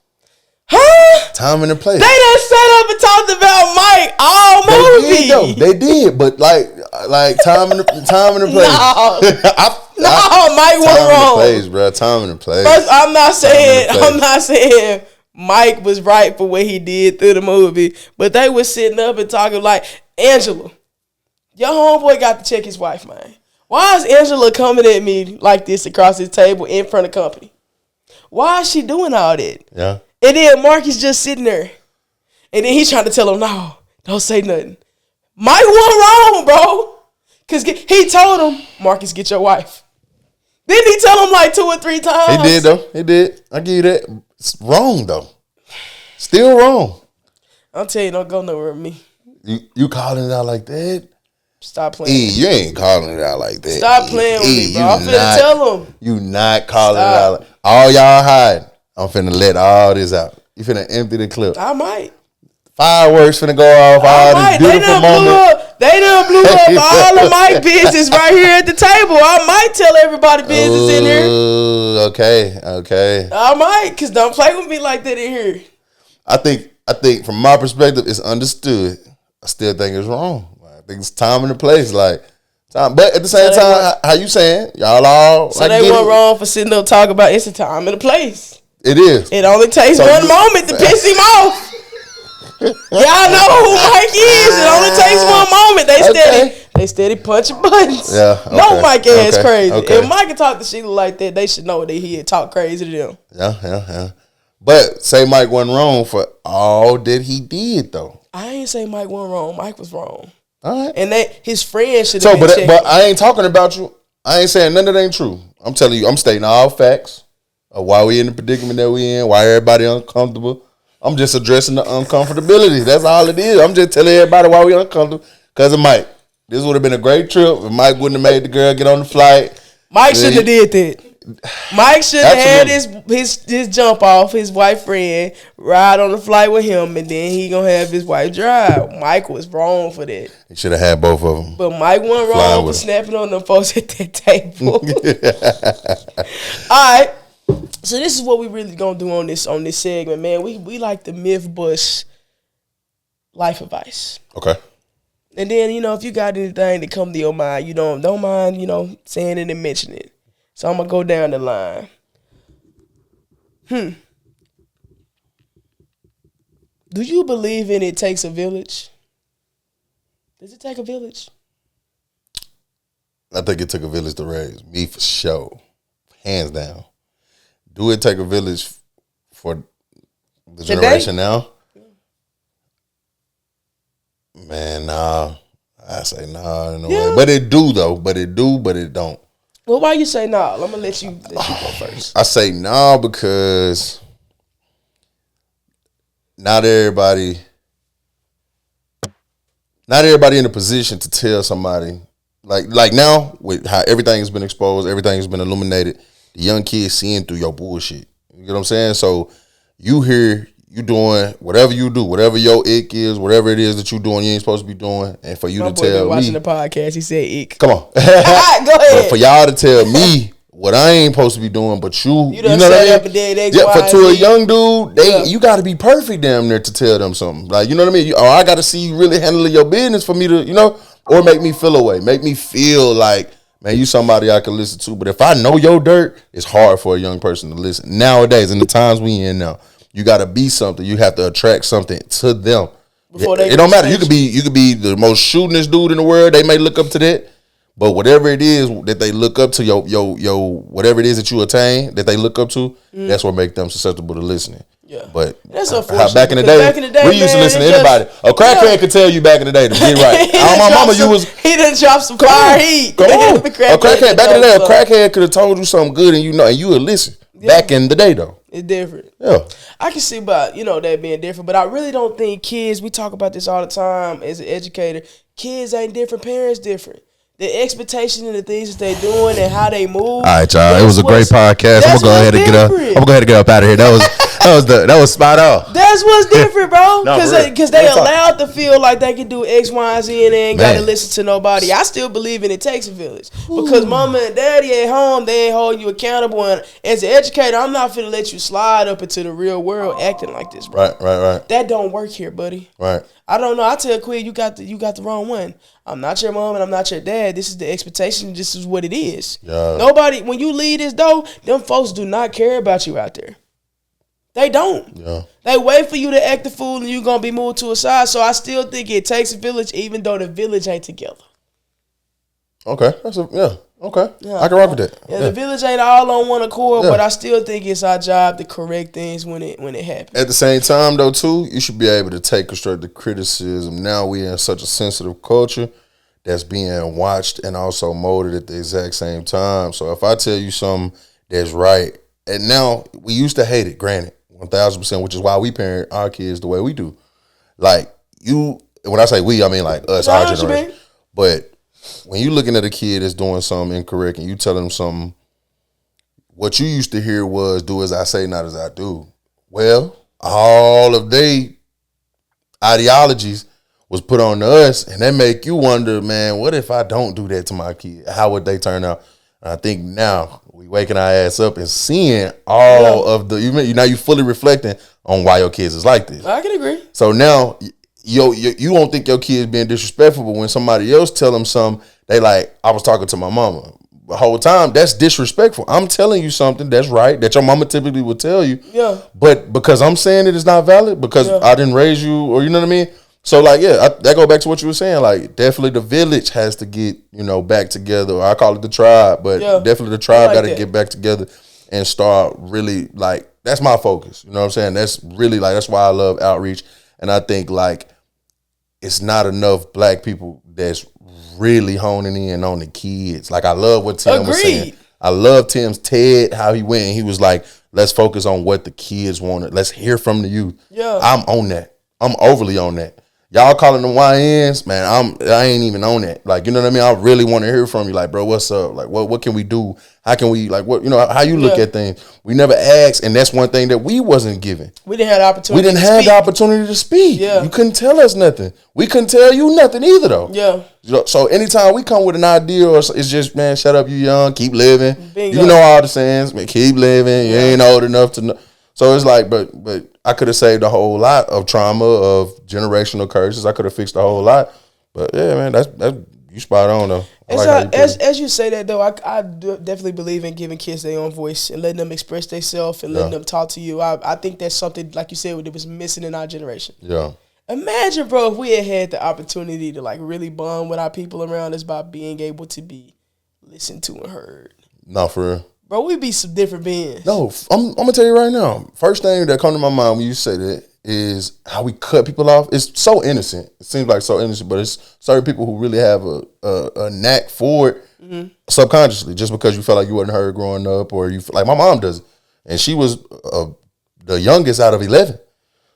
S1: Huh?
S2: Time and a place.
S1: They done set up and talked about Mike all movie.
S2: They did, but like time and a place.
S1: Mike wasn't wrong.
S2: Time and a place, bro. Time and a place.
S1: First, I'm not saying Mike was right for what he did through the movie, but they was sitting up and talking like, Angela, your homeboy got to check his wife, man. Why is Angela coming at me like this across his table in front of company? Why is she doing all that?
S2: Yeah.
S1: And then Mark is just sitting there. And then he's trying to tell him, no, don't say nothing. Mike wasn't wrong, bro. Because he told him, Marcus, get your wife. Didn't he tell him like 2 or 3 times?
S2: He did, though. He did. I give you that. It's wrong, though. Still wrong.
S1: I'll tell you, don't go nowhere with me.
S2: You calling it out like that?
S1: Stop playing.
S2: You ain't calling it out like that.
S1: Stop playing with me, bro. I'm finna tell him.
S2: You not calling it out. All y'all hide. I'm finna let all this out. You finna empty the clip.
S1: I might.
S2: Fireworks finna go off. All this beautiful moment.
S1: They done blew up all of my business right here at the table. I might tell everybody business in here.
S2: Okay.
S1: I might, because don't play with me like that in here.
S2: I think from my perspective, it's understood. I still think it's wrong. I think it's time and the place. Like time, but at the same time, how you saying? Y'all all
S1: so they weren't wrong for sitting up talking about it's a time and a place.
S2: It is.
S1: It only takes one moment to piss him off. Y'all know who Mike is. It only takes one moment. They steady punching buttons.
S2: Yeah. Okay.
S1: No, Mike ass crazy.
S2: Okay.
S1: If Mike can talk to Sheila like that, they should know that he had talk crazy to them.
S2: Yeah. But say Mike wasn't wrong for all that he did, though.
S1: I ain't say Mike wasn't wrong. Mike was wrong.
S2: All right.
S1: And his friends should have been checking.
S2: But I ain't talking about you. I ain't saying none of that ain't true. I'm telling you, I'm stating all facts of why we in the predicament that we in, why everybody uncomfortable. I'm just addressing the uncomfortability. That's all it is. I'm just telling everybody why we uncomfortable because of Mike. This would have been a great trip if Mike wouldn't have made the girl get on the flight.
S1: Mike shouldn't have did that. Mike should have had his jump off, his wife friend, ride on the flight with him, and then he gonna have his wife drive. Mike was wrong for that.
S2: He should have had both of them.
S1: But Mike wasn't wrong for snapping on them folks at that table. All right. So this is what we really gonna do on this segment, man. We like the myth bust life advice.
S2: Okay.
S1: And then, if you got anything that come to your mind, you don't mind, saying it and mentioning it. So I'm gonna go down the line. Do you believe in it takes a village? Does it take a village?
S2: I think it took a village to raise me for sure. Hands down. Do it take a village for the generation now? Man, nah. I say nah in a way. But it do though. But it don't.
S1: Well, why you say nah? I'm gonna let you go first.
S2: I say nah because not everybody in a position to tell somebody like now with how everything has been exposed, everything has been illuminated. The young kids seeing through your bullshit. You get what I'm saying? So you hear you doing whatever you do, whatever your ick is, whatever it is that you doing, you ain't supposed to be doing, and for you to tell me.
S1: Watching the podcast, he said ick.
S2: Come on,
S1: go ahead.
S2: But for y'all to tell me what I ain't supposed to be doing, but you know what I mean? For to a young dude, you got to be perfect damn near to tell them something. Like, you know what I mean? I got to see you really handling your business for me to, or make me feel away, make me feel like, man, you somebody I can listen to. But if I know your dirt, it's hard for a young person to listen. Nowadays, in the times we in now, you got to be something. You have to attract something to them. It don't matter. You could be the most shootingest dude in the world. They may look up to that. But whatever it is that they look up to, your whatever it is that you attain, that they look up to, that's what make them susceptible to listening.
S1: Yeah.
S2: But
S1: that's unfortunate.
S2: Back in the day, we used to listen to anybody. A crackhead could tell you back in the day to get right. My mama, he
S1: done dropped some fire heat.
S2: Come on. A crackhead back in the day, a crackhead could have told you something good and you would listen. Yeah. Back in the day though.
S1: It's different.
S2: Yeah.
S1: I can see about, that being different, but I really don't think kids, we talk about this all the time as an educator, kids ain't different, parents different. The expectation and the things that they doing and how they move. All
S2: right, y'all. It was a great podcast. I'm gonna go ahead and get up. I'm gonna go ahead and get up out of here. That was spot on.
S1: That's what's different, bro. Because they allowed to feel like they can do X, Y, and Z and they ain't gotta listen to nobody. I still believe in it takes a village. Because mama and daddy at home, they ain't holding you accountable. And as an educator, I'm not finna let you slide up into the real world acting like this, bro.
S2: Right.
S1: That don't work here, buddy.
S2: Right.
S1: I don't know. I tell Quinn, you got the wrong one. I'm not your mom and I'm not your dad. This is the expectation. This is what it is.
S2: Yeah.
S1: Nobody, when you leave this door, them folks do not care about you out there. They don't.
S2: Yeah.
S1: They wait for you to act the fool and you gonna be moved to a side. So I still think it takes a village, even though the village ain't together.
S2: Okay. Okay. Yeah. I can rock with that.
S1: Yeah, the village ain't all on one accord, but I still think it's our job to correct things when it happens.
S2: At the same time, though, too, you should be able to take constructive criticism. Now we in such a sensitive culture that's being watched and also molded at the exact same time. So if I tell you something that's right, and now we used to hate it, granted, 1,000%, which is why we parent our kids the way we do. Like when I say we, I mean like us, our generation. But when you looking at a kid that's doing something incorrect and you telling them something, what you used to hear was do as I say, not as I do. Well, all of their ideologies was put on to us, and that make you wonder, man, what if I don't do that to my kid? How would they turn out? And I think now we waking our ass up and seeing all of now you fully reflecting on why your kids is like this.
S1: I can agree.
S2: So now you won't think your kid's being disrespectful, but when somebody else tell them something, they like, I was talking to my mama. The whole time, that's disrespectful. I'm telling you something that's right, that your mama typically would tell you.
S1: Yeah.
S2: But because I'm saying it is not valid, because I didn't raise you, or you know what I mean? So like, that go back to what you were saying. Like, definitely the village has to get, back together. Or I call it the tribe, but definitely the tribe got to get back together and start really, like, that's my focus. You know what I'm saying? That's really, like, that's why I love outreach. And I think, like, it's not enough black people that's really honing in on the kids. Like, I love what Tim was saying. I love Tim's TED, how he went and he was like, let's focus on what the kids wanted. Let's hear from the youth.
S1: Yeah.
S2: I'm on that. I'm overly on that. Y'all calling them YNs, man. I ain't even on that. Like, you know what I mean? I really want to hear from you. Like, bro, what's up? Like, what can we do? How can we, like, what, you know, how you look at things? We never asked, and that's one thing that we wasn't given.
S1: We didn't have the opportunity.
S2: We didn't have the opportunity to speak.
S1: Yeah.
S2: You couldn't tell us nothing. We couldn't tell you nothing either, though.
S1: Yeah.
S2: So anytime we come with an idea, or it's just, man, shut up, you young, keep living.
S1: Bingo.
S2: You know all the sayings, man, keep living. You ain't old enough to know. So it's like, but I could have saved a whole lot of trauma, of generational curses. I could have fixed a whole lot. But yeah, man, that's you spot on though.
S1: As you say that though, I definitely believe in giving kids their own voice and letting them express themselves and letting them talk to you. I think that's something, like you said, that was missing in our generation.
S2: Yeah.
S1: Imagine, bro, if we had the opportunity to like really bond with our people around us by being able to be listened to and heard.
S2: No, for real.
S1: Bro, we'd be some different beings.
S2: No, I'm gonna tell you right now. First thing that come to my mind when you say that is how we cut people off. It's so innocent. It seems like so innocent, but it's certain people who really have a knack for it subconsciously, just because you felt like you wasn't heard growing up, or you like my mom does it, and she was the youngest out of 11.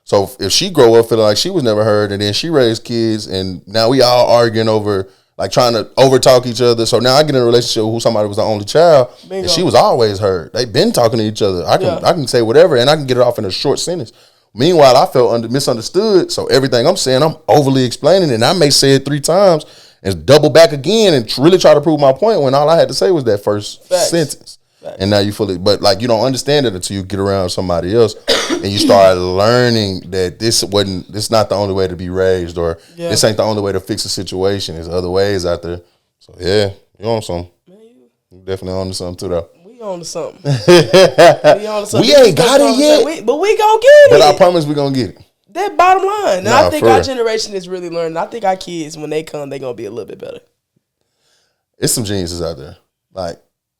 S2: So if she grow up feeling like she was never heard, and then she raised kids, and now we all arguing over, like, trying to overtalk each other. So now I get in a relationship with somebody was the only child, and she was always heard. They've been talking to each other. I can say whatever, and I can get it off in a short sentence. Meanwhile, I felt misunderstood, so everything I'm saying, I'm overly explaining, and I may say it 3 times and double back again and really try to prove my point when all I had to say was that first sentence. And now you fully, but like you don't understand it until you get around somebody else and you start learning that this not the only way to be raised, or this ain't the only way to fix a situation. There's other ways out there. So yeah, you on something. You definitely on to something too though.
S1: We on to something. We
S2: ain't got it yet.
S1: But we gonna get it.
S2: But I promise we gonna get it.
S1: That bottom line. And I think our generation is really learning. I think our kids, when they come, they gonna be a little bit better.
S2: It's some geniuses out there. Like,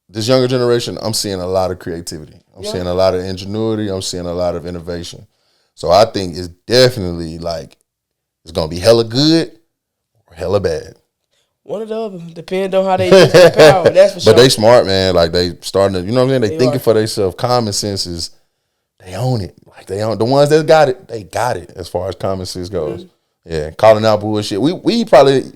S2: this younger generation, I'm seeing a lot of creativity. I'm seeing a lot of ingenuity. I'm seeing a lot of innovation. So I think it's definitely like, it's going to be hella good or hella bad.
S1: One or the other. Depends on how they use their power. That's for sure.
S2: But they smart, man. Like, they starting to, you know what I'm saying? They thinking for themselves. Common sense is, they own it. Like, they own the ones that got it. They got it as far as common sense goes. Yeah, calling out bullshit. We probably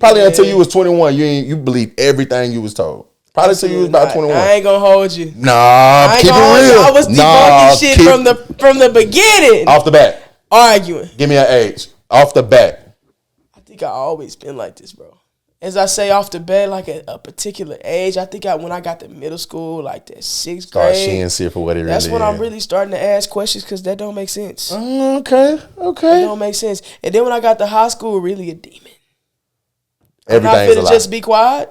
S2: until you was 21, you believed everything you was told. Probably till you was about 21.
S1: I ain't gonna hold you.
S2: Nah, keep it real.
S1: I was debunking shit from the beginning.
S2: Off the bat.
S1: Arguing.
S2: Give me an age. Off the bat.
S1: I think I always been like this, bro. As I say, off the bat, like a particular age, I think when I got to middle school, like that 6th grade.
S2: Start seeing shit for what it really is.
S1: That's when I'm really starting to ask questions, because that don't make sense.
S2: Okay.
S1: It don't make sense. And then when I got to high school, really a demon.
S2: Everything's a lie.
S1: Just be quiet.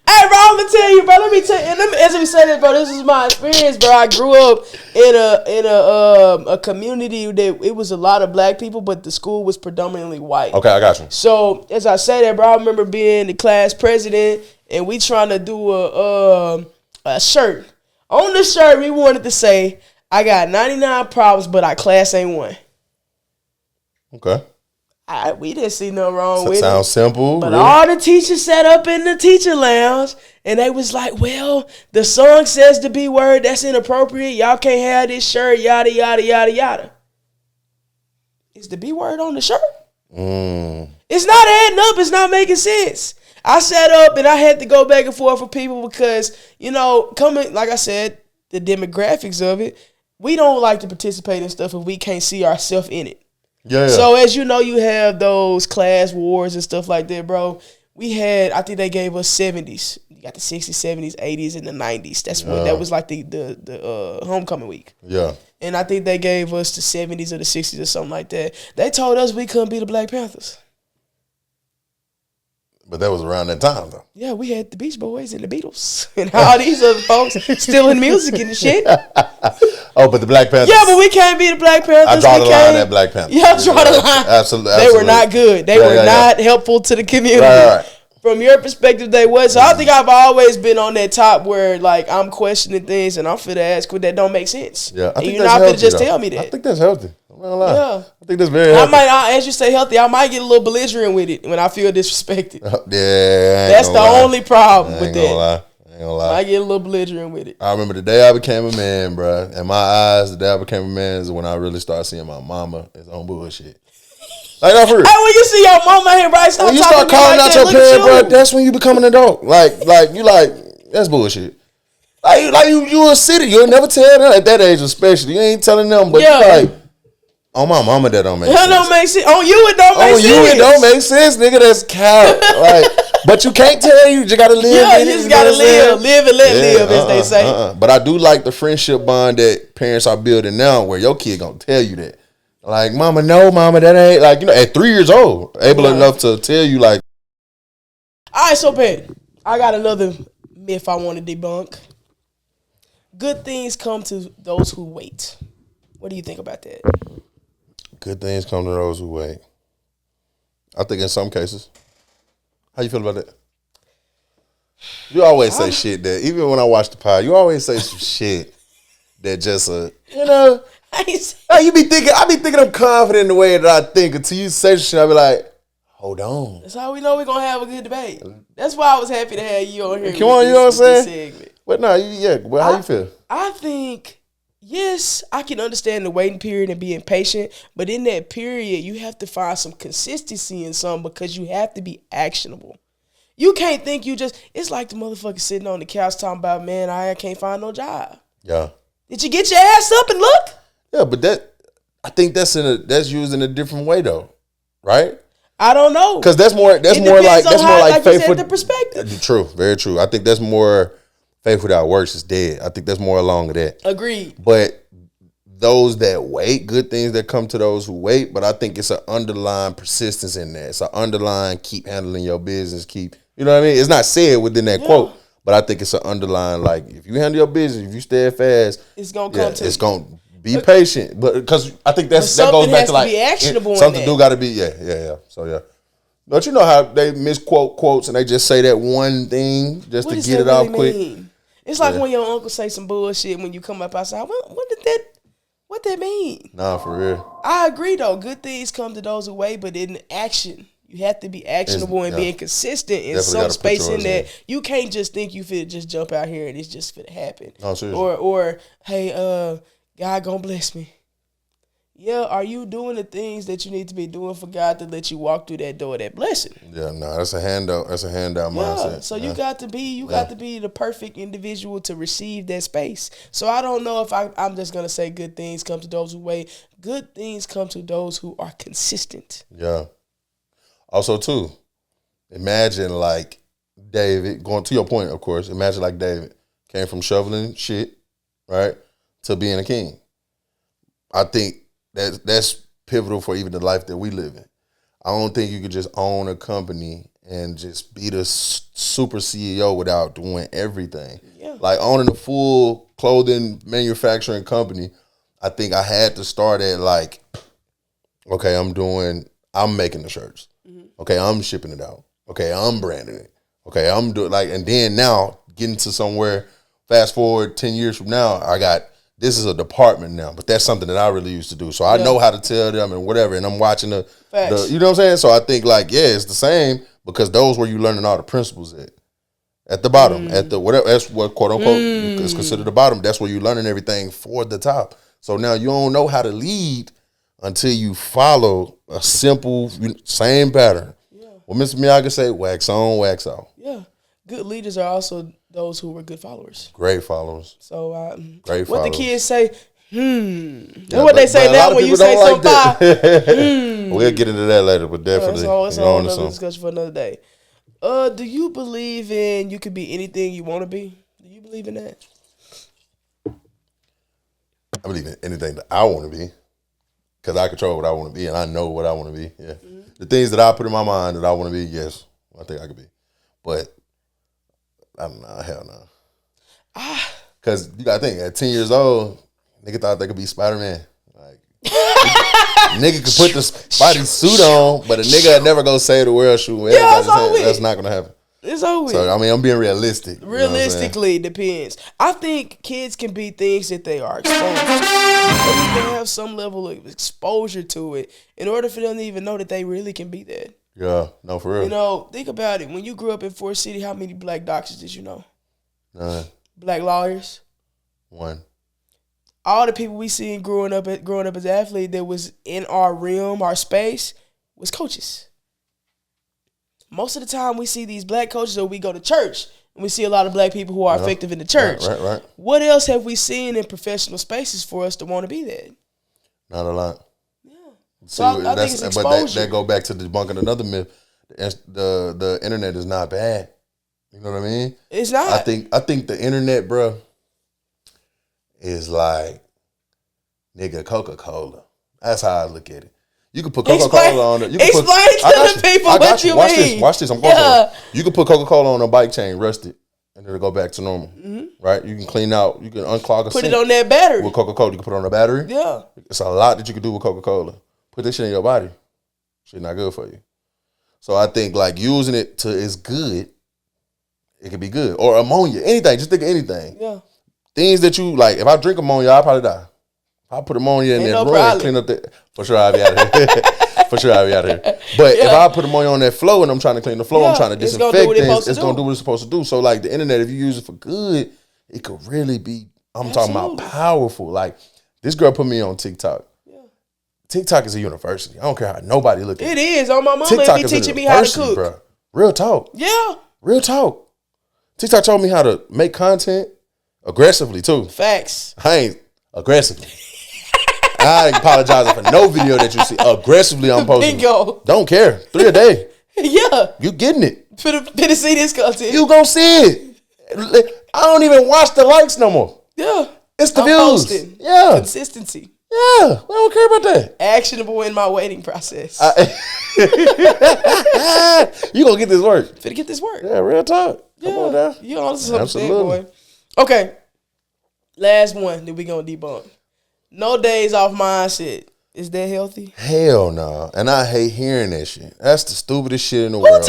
S1: Hey, bro, I'm gonna tell you, bro. Let me tell you. As we say this, bro, this is my experience, bro. I grew up in a community that it was a lot of black people, but the school was predominantly white.
S2: Okay, I got you.
S1: So as I say that, bro, I remember being the class president, and we trying to do a shirt. On the shirt, we wanted to say, "I got 99 problems, but our class ain't one."
S2: Okay.
S1: We didn't see nothing wrong with it.
S2: Sounds simple.
S1: But all the teachers sat up in the teacher lounge, and they was like, well, the song says the B word. That's inappropriate. Y'all can't have this shirt, yada, yada, yada, yada. Is the B word on the shirt? It's not adding up. It's not making sense. I sat up, and I had to go back and forth with people because, coming, like I said, the demographics of it, we don't like to participate in stuff if we can't see ourselves in it.
S2: Yeah.
S1: So as you know, you have those class wars and stuff like that, bro. We had, I think they gave us 70s. You got the 60s, 70s, 80s, and the 90s. That's what that was like the homecoming week.
S2: Yeah.
S1: And I think they gave us the 70s or the 60s or something like that. They told us we couldn't be the Black Panthers.
S2: But that was around that time, though.
S1: Yeah, we had the Beach Boys and the Beatles and all these other folks still in music and shit.
S2: Oh, but the Black Panthers.
S1: Yeah, but we can't be the Black Panthers.
S2: I draw the line at Black Panthers.
S1: Yeah, draw the line.
S2: Absolutely.
S1: They were not good. They were not helpful to the community.
S2: Right.
S1: From your perspective, they was. So I think I've always been on that top where, like, I'm questioning things and I'm finna ask what that don't make sense.
S2: Yeah, I think
S1: you're
S2: that's
S1: not
S2: healthy,
S1: finna just
S2: though.
S1: tell me that.
S2: I think that's healthy. I'm not gonna lie.
S1: Yeah.
S2: I think that's very healthy.
S1: As you say healthy, I might get a little belligerent with it when I feel disrespected.
S2: Yeah,
S1: that's the only problem with that.
S2: I ain't gonna lie.
S1: I get a little belligerent with it.
S2: I remember the day I became a man, bro. In my eyes, the day I became a man is when I really started seeing my mama as on bullshit. Like, not for real.
S1: Hey, when you see your mama here, right?
S2: When you start calling out your parent, bro, that's when you become an adult. Like you like, that's bullshit. Like you a city. You'll never tell them at that age, especially. You ain't telling them, but you like, on my mama, that don't make sense. That don't make sense.
S1: On you, it don't make sense.
S2: On you, it don't make sense, nigga. That's cap. Like, but you can't tell you. You just gotta live.
S1: Yeah, you just gotta live and let live, as they say.
S2: But I do like the friendship bond that parents are building now, where your kid gonna tell you that. Like, mama, no, mama, that ain't, like, you know, at 3 years old, able enough to tell you, like.
S1: All right, so Pat, I got another myth I want to debunk. Good things come to those who wait. What do you think about that?
S2: Good things come to those who wait. I think in some cases. How you feel about that? You always say shit that, even when I watch the pod, you always say some shit that just, you know. I be thinking I'm confident in the way that I think until you say shit, I be like, hold on.
S1: That's how we know we're gonna have a good debate. That's why I was happy to have you on here.
S2: Come on, you know what I'm saying? Segment. But no, well, how you feel?
S1: I think, yes, I can understand the waiting period and being patient, but in that period, you have to find some consistency in something because you have to be actionable. You can't think it's like the motherfucker sitting on the couch talking about, man, I can't find no job.
S2: Yeah.
S1: Did you get your ass up and look?
S2: Yeah, but I think that's used in a different way though, right?
S1: I don't know,
S2: because that's more like faithful.
S1: The perspective.
S2: True, very true. I think that's more faith without works is dead. I think that's more along with that.
S1: Agreed.
S2: But those that wait, good things that come to those who wait. But I think it's an underlying persistence in there. It's an underlying keep handling your business. You know what I mean? It's not said within that quote. But I think it's an underlying, like, if you handle your business, if you stay fast,
S1: it's gonna come to.
S2: It's gonna be patient, but because I think that goes back to like
S1: be actionable.
S2: Something do got to be, yeah. So yeah, don't you know how they misquote quotes and they just say that one thing just to get it off quick?
S1: It's like when your uncle say some bullshit when you come up outside. What that mean?
S2: Nah, for real.
S1: I agree though. Good things come to those who wait, but in action. You have to be actionable and being consistent in some space in that. You can't just think you fit just jump out here and it's just fit to happen.
S2: No, seriously.
S1: Or hey, God gonna bless me. Yeah, are you doing the things that you need to be doing for God to let you walk through that door of that blessing?
S2: Yeah, no, that's a handout. That's a handout mindset.
S1: So you got to be the perfect individual to receive that space. So I don't know if I'm just gonna say good things come to those who wait. Good things come to those who are consistent.
S2: Yeah. Also, too, imagine like David, going to your point, of course, imagine like David came from shoveling shit, right, to being a king. I think that's pivotal for even the life that we live in. I don't think you could just own a company and just be the super CEO without doing everything. Yeah. Like owning a full clothing manufacturing company, I think I had to start at like, okay, I'm making the shirts. Okay, I'm shipping it out. Okay, I'm branding it. Okay, I'm doing and then now getting to somewhere, fast forward 10 years from now, this is a department now, but that's something that I really used to do. So I know how to tell them and whatever, and I'm watching the you know what I'm saying? So I think it's the same because those where you learning all the principles at the bottom, at the whatever, that's what quote unquote is considered the bottom. That's where you learning everything for the top. So now you don't know how to lead until you follow a simple, same pattern. Yeah. Well, Mr. Miyagi say, wax on, wax off.
S1: Yeah. Good leaders are also those who were good followers.
S2: Great followers.
S1: So
S2: great
S1: what
S2: followers.
S1: The kids say, Yeah, what they say now when you say
S2: like something. We'll get into that later, but definitely.
S1: It's a whole other discussion for another day. Do you believe in you could be anything you want to be? Do you believe in that?
S2: I believe in anything that I want to be. Because I control what I want to be, and I know what I want to be. Yeah, the things that I put in my mind that I want to be, yes, I think I could be. But I don't know, hell no. Because you got to think, at 10 years old, nigga thought they could be Spider-Man. Like, nigga could put the Spidey suit on, but a nigga would never go save the world shooting. Yeah, that's not gonna happen.
S1: It's always.
S2: So I mean, I'm being realistic.
S1: Realistically, it depends. I think kids can be things that they are exposed to. They need to have some level of exposure to it in order for them to even know that they really can be that.
S2: Yeah, no, for real.
S1: You know, think about it. When you grew up in Fort City, how many black doctors did you know?
S2: None.
S1: Black lawyers?
S2: One.
S1: All the people we seen growing up as athletes that was in our realm, our space, was coaches. Most of the time we see these black coaches, or we go to church and we see a lot of black people who are effective in the church.
S2: Right.
S1: What else have we seen in professional spaces for us to want to be there?
S2: Not a lot.
S1: Yeah.
S2: So
S1: I think it's exposure.
S2: But that go back to debunking another myth. The internet is not bad. You know what I mean?
S1: It's not.
S2: I think the internet, bro, is like nigga Coca-Cola. That's how I look at it. You can put Coca-Cola on it.
S1: Explain to the people what you mean.
S2: Watch this. I'm going to. You can put Coca-Cola on a bike chain, rust it, and it'll go back to normal. Mm-hmm. Right? You can clean out. You can unclog a sink.
S1: Put it on that battery.
S2: With Coca-Cola. You can put it on a battery.
S1: Yeah.
S2: It's a lot that you can do with Coca-Cola. Put this shit in your body. Shit not good for you. So I think like using it to is good. It could be good. Or ammonia. Anything. Just think of anything. Yeah. Things that you like. If I drink ammonia, I'll probably die. I'll put ammonia in there and clean up the. For sure, I'll be out of here. But if I put ammonia on that flow and I'm trying to clean the flow, I'm trying to disinfect things, it's going to do what it's supposed to do. So, like, the internet, if you use it for good, it could really be, talking about powerful. Like, this girl put me on TikTok. Yeah. TikTok is a university. I don't care how nobody look at it.
S1: It is. On my mama, TikTok is teaching me how to cook. Bro.
S2: Real talk.
S1: Yeah.
S2: Real talk. TikTok told me how to make content aggressively, too.
S1: Facts.
S2: I ain't aggressively. I ain't apologizing for no video that you see. Aggressively, I'm posting. Bingo. Don't care. 3 a day.
S1: Yeah.
S2: You getting it.
S1: Finna see this content.
S2: You gonna see it. I don't even watch the likes no more.
S1: Yeah.
S2: It's the views. Posting. Yeah.
S1: Consistency.
S2: Yeah. I don't care about that.
S1: Actionable in my waiting process.
S2: You gonna get this work.
S1: Finna get this work.
S2: Yeah, real talk.
S1: Yeah.
S2: Come on now.
S1: You on something, boy. Okay. Last one that we gonna debunk. No days off mindset. Is that healthy?
S2: Hell no. And I hate hearing that shit. That's the stupidest shit in the world.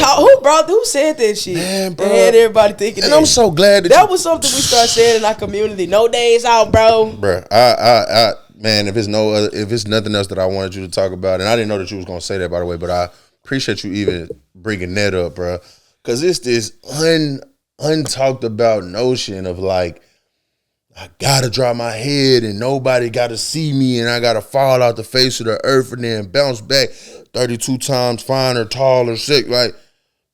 S1: Who said that shit?
S2: Man, bro.
S1: And had everybody thinking
S2: and that. I'm so glad
S1: that was something we started saying in our community. No days off, bro.
S2: Bro, man, if it's nothing else that I wanted you to talk about, and I didn't know that you was gonna say that, by the way, but I appreciate you even bringing that up, bro. Because it's this untalked about notion of like, I gotta drop my head and nobody gotta see me and I gotta fall out the face of the earth and then bounce back 32 times finer, taller, sick, like,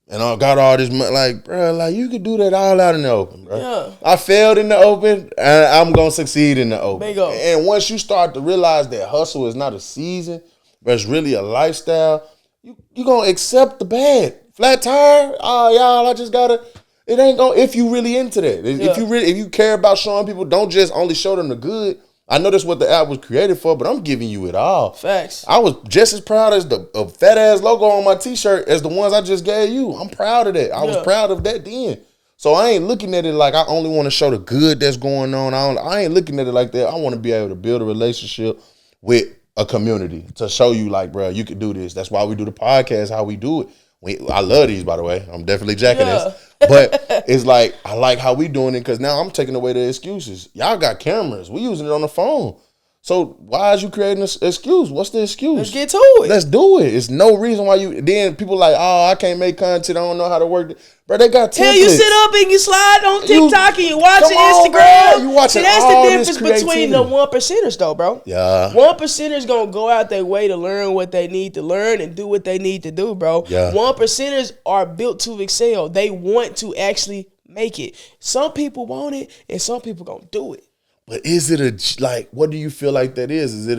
S2: and I got all this money, like, bro, like, you could do that all out in the open, bro. Yeah. I failed in the open and I'm gonna succeed in the open.
S1: Bingo.
S2: And once you start to realize that hustle is not a season, but it's really a lifestyle, you gonna accept the bad. Flat tire, y'all, I just gotta. It ain't gonna, if you really into that. If you care about showing people, don't just only show them the good. I know that's what the app was created for, but I'm giving you it all.
S1: Facts.
S2: I was just as proud as the fat ass logo on my t-shirt as the ones I just gave you. I'm proud of that. I was proud of that then. So I ain't looking at it like I only want to show the good that's going on. I ain't looking at it like that. I want to be able to build a relationship with a community to show you like, bro, you can do this. That's why we do the podcast, how we do it. I love these, by the way. I'm definitely jacking this. But it's like, I like how we doing it because now I'm taking away the excuses. Y'all got cameras. We using it on the phone. So why is you creating an excuse? What's the excuse?
S1: Let's get to it.
S2: Let's do it. It's no reason why you. Then people like, oh, I can't make content. I don't know how to work it. Bro, they got templates.
S1: Hell, you sit up and you slide on TikTok and you watching Instagram.
S2: Bro. You watching. See,
S1: that's the difference between the 1%ers, though, bro.
S2: Yeah.
S1: 1%ers gonna go out their way to learn what they need to learn and do what they need to do, bro.
S2: Yeah.
S1: 1%ers are built to excel. They want to actually make it. Some people want it, and some people gonna do it.
S2: But is it what do you feel like that is? Is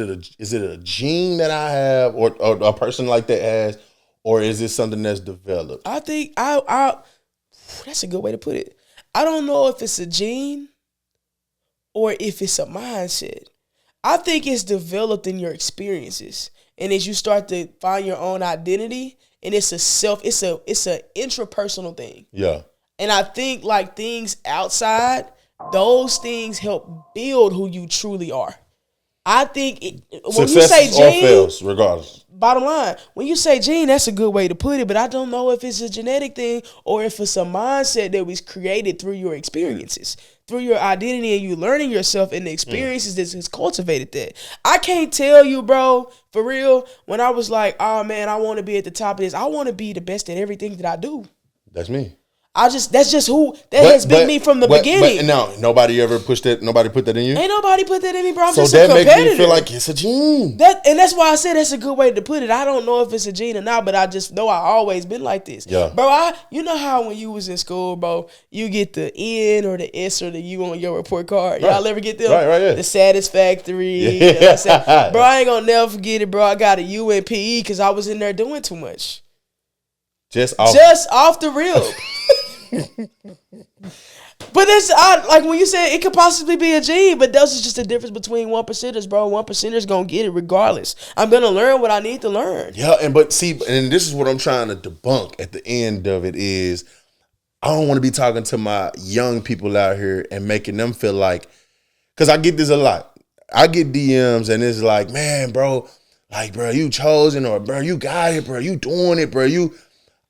S2: it a gene that I have or a person like that has, or is it something that's developed?
S1: I think that's a good way to put it. I don't know if it's a gene or if it's a mindset. I think it's developed in your experiences. And as you start to find your own identity, and it's a intrapersonal thing.
S2: Yeah.
S1: And I think like things outside, those things help build who you truly are. I think when you say gene,
S2: or fails, regardless.
S1: Bottom line, when you say gene, that's a good way to put it, but I don't know if it's a genetic thing or if it's a mindset that was created through your experiences, through your identity and you learning yourself and the experiences that has cultivated that. I can't tell you, bro, for real, when I was like, oh man, I want to be at the top of this, I want to be the best at everything that I do.
S2: That's me.
S1: That's just who has been me from the beginning.
S2: But no, nobody ever pushed that. Nobody put that in you.
S1: Ain't nobody put that in me, bro. I'm
S2: so
S1: just
S2: that
S1: a competitor.
S2: makes me feel like it's a gene.
S1: That's why I said that's a good way to put it. I don't know if it's a gene or not, but I just know I always been like this.
S2: Yeah,
S1: bro. You know how when you was in school, bro, you get the N or the S or the U on your report card. Y'all ever get them?
S2: Right, yeah.
S1: The satisfactory.
S2: Yeah.
S1: You know what I'm saying? Bro, I ain't gonna never forget it, bro. I got a U in PE because I was in there doing too much. Just off the rip. But it's like when you say it could possibly be a gene, but that's just the difference between 1%ers, bro. 1%ers gonna get it regardless. I'm gonna learn what I need to learn.
S2: Yeah, and this is what I'm trying to debunk at the end of it is I don't want to be talking to my young people out here and making them feel like, because I get this a lot. I get DMs and it's like, man, bro, like, bro, you chosen, or bro, you got it, bro, you doing it, bro,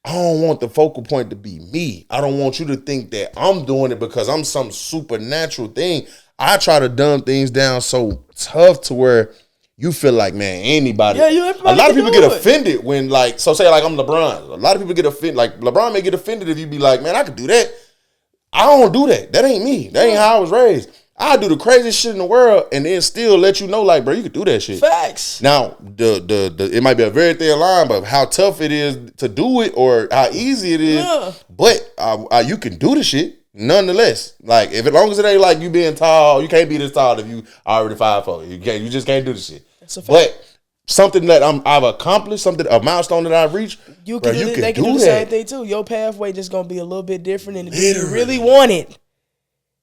S2: I don't want the focal point to be me. I don't want you to think that I'm doing it because I'm some supernatural thing. I try to dumb things down so tough to where you feel like, man, anybody. Yeah, a lot of people get offended when, like, so say like I'm LeBron. A lot of people get offended. Like LeBron may get offended if you be like, man, I could do that. I don't do that. That ain't me. That ain't how I was raised. I do the craziest shit in the world and then still let you know, like, bro, you could do that shit.
S1: Facts.
S2: Now, the it might be a very thin line, but how tough it is to do it or how easy it is, but you can do the shit nonetheless. Like, as long as it ain't like you being tall, you can't be this tall if you already 5'4". You just can't do the shit. But something that I've accomplished, a milestone that I've reached,
S1: they can do the same thing too. Your pathway just gonna be a little bit different, and if you really want it,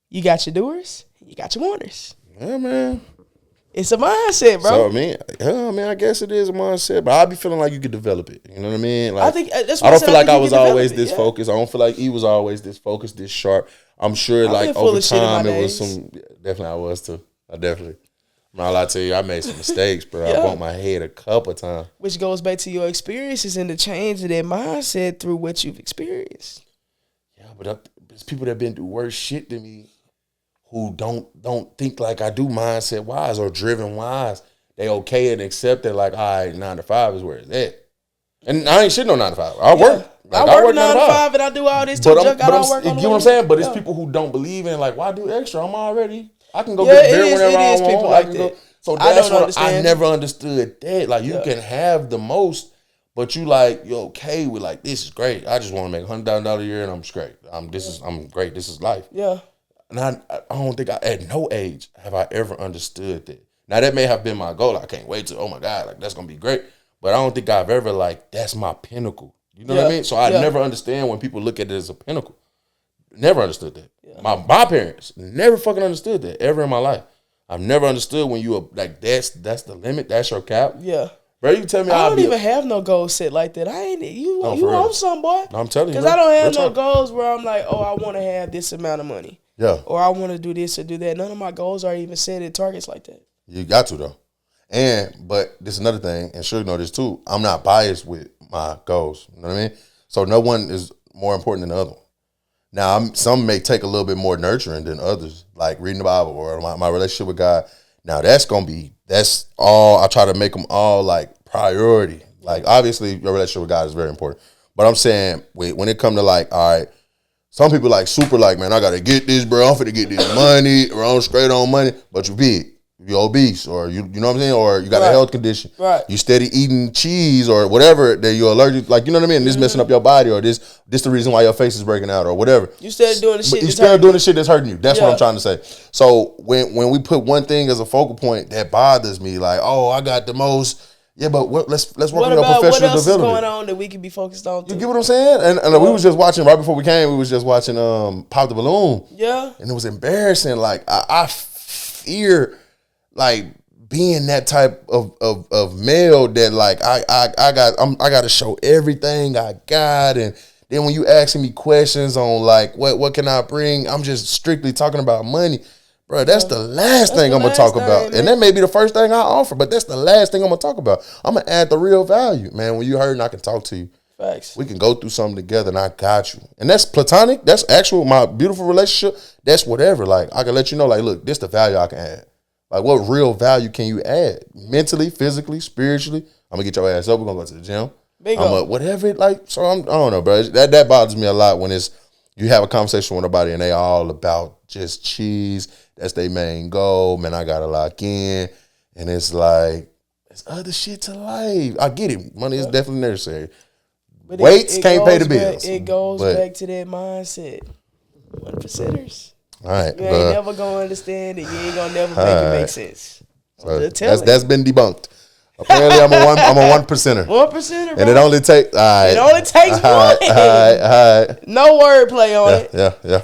S1: you got your doers. You got your warners.
S2: Yeah, man.
S1: It's a mindset, bro.
S2: So, I guess it is a mindset, but I be feeling like you could develop it. You know what I mean? Like,
S1: I think that's what
S2: I don't feel like I was always this focused. I don't feel like he was always this focused, this sharp. I'm sure, like, over time, it was some. Definitely, I was too. I'm not lie to you, I made some mistakes, bro. I bumped my head a couple times.
S1: Which goes back to your experiences and the change of that mindset through what you've experienced.
S2: Yeah, but there's people that have been through worse shit than me, who don't think like I do mindset wise or driven wise. They okay and accept it like, all right, 9 to 5 is where it's at. And I ain't shitting on 9 to 5. I work. Like,
S1: I work 9 to 5 and I do all this too.
S2: You get what I'm saying? But it's people who don't believe in, like, why do extra? I can go get beer whenever I want.
S1: People like that.
S2: So that's what I never understood that. Like, you can have the most, but you're okay with, like, this is great. I just want to make $100,000 a year and I'm straight. I'm great. This is life.
S1: Yeah.
S2: And I don't think at no age have I ever understood that. Now, that may have been my goal. I can't wait to, oh my God, like, that's going to be great. But I don't think I've ever, like, that's my pinnacle. You know what I mean? So I never understand when people look at it as a pinnacle. Never understood that. Yeah. My parents never fucking understood that ever in my life. I've never understood when you are, like, that's the limit. That's your cap.
S1: Yeah.
S2: Bro, you tell me
S1: I don't even have no goals set like that. I ain't you on some, boy.
S2: No, I'm telling you.
S1: Because I don't have no goals where I'm like, oh, I want to have this amount of money.
S2: Yeah.
S1: Or I want to do this or do that. None of my goals are even set at targets like that.
S2: You got to, though. But this is another thing, and sure you know this too, I'm not biased with my goals. You know what I mean? So no one is more important than the other one. Now, some may take a little bit more nurturing than others, like reading the Bible or my relationship with God. Now, that's all, I try to make them all, like, priority. Like, obviously, your relationship with God is very important. But I'm saying, when it come to, like, all right, some people, like, super, like, man, I got to get this, bro. I'm finna get this money, or I'm straight on money. But you big. You're obese, or you know what I'm saying? Or you got a health condition.
S1: Right.
S2: You steady eating cheese or whatever that you're allergic, like, you know what I mean? This messing up your body, or this the reason why your face is breaking out, or whatever.
S1: You steady doing the shit
S2: that's hurting you. That's what I'm trying to say. So when we put one thing as a focal point that bothers me, like, oh, I got the most. Yeah, but let's work on your professional development.
S1: What else is going on that we can be focused on too?
S2: You get what I'm saying? And we was just watching, right before we came, we was just watching Pop the Balloon.
S1: Yeah.
S2: And it was embarrassing. Like, I fear, like, being that type of male that, like, I got to show everything I got, and then when you asking me questions on, like, what can I bring, I'm just strictly talking about money. Bro, that's the last thing I'm going to talk about. Man. And that may be the first thing I offer, but that's the last thing I'm going to talk about. I'm going to add the real value. Man, when you hurt and I can talk to you.
S1: Facts. We
S2: can go through something together and I got you. And that's platonic. That's actual, my beautiful relationship. That's whatever. Like, I can let you know, like, look, this the value I can add. Like, what real value can you add? Mentally, physically, spiritually. I'm going to get your ass up. We're going to go to the gym. Whatever. Like, so I don't know, bro. That bothers me a lot when it's you have a conversation with nobody and they all about just cheese. That's their main goal. Man, I gotta lock in. And it's like, there's other shit to life. I get it. Money is definitely necessary. But weights can't pay the bills.
S1: It goes back to that mindset. 1%ers.
S2: All right.
S1: You ain't never gonna understand it. You ain't gonna never make it make sense.
S2: So that's been debunked. Apparently, I'm a 1%er.
S1: 1%er, bro.
S2: And it only takes.
S1: It only takes one.
S2: All right.
S1: No wordplay on it.
S2: Yeah.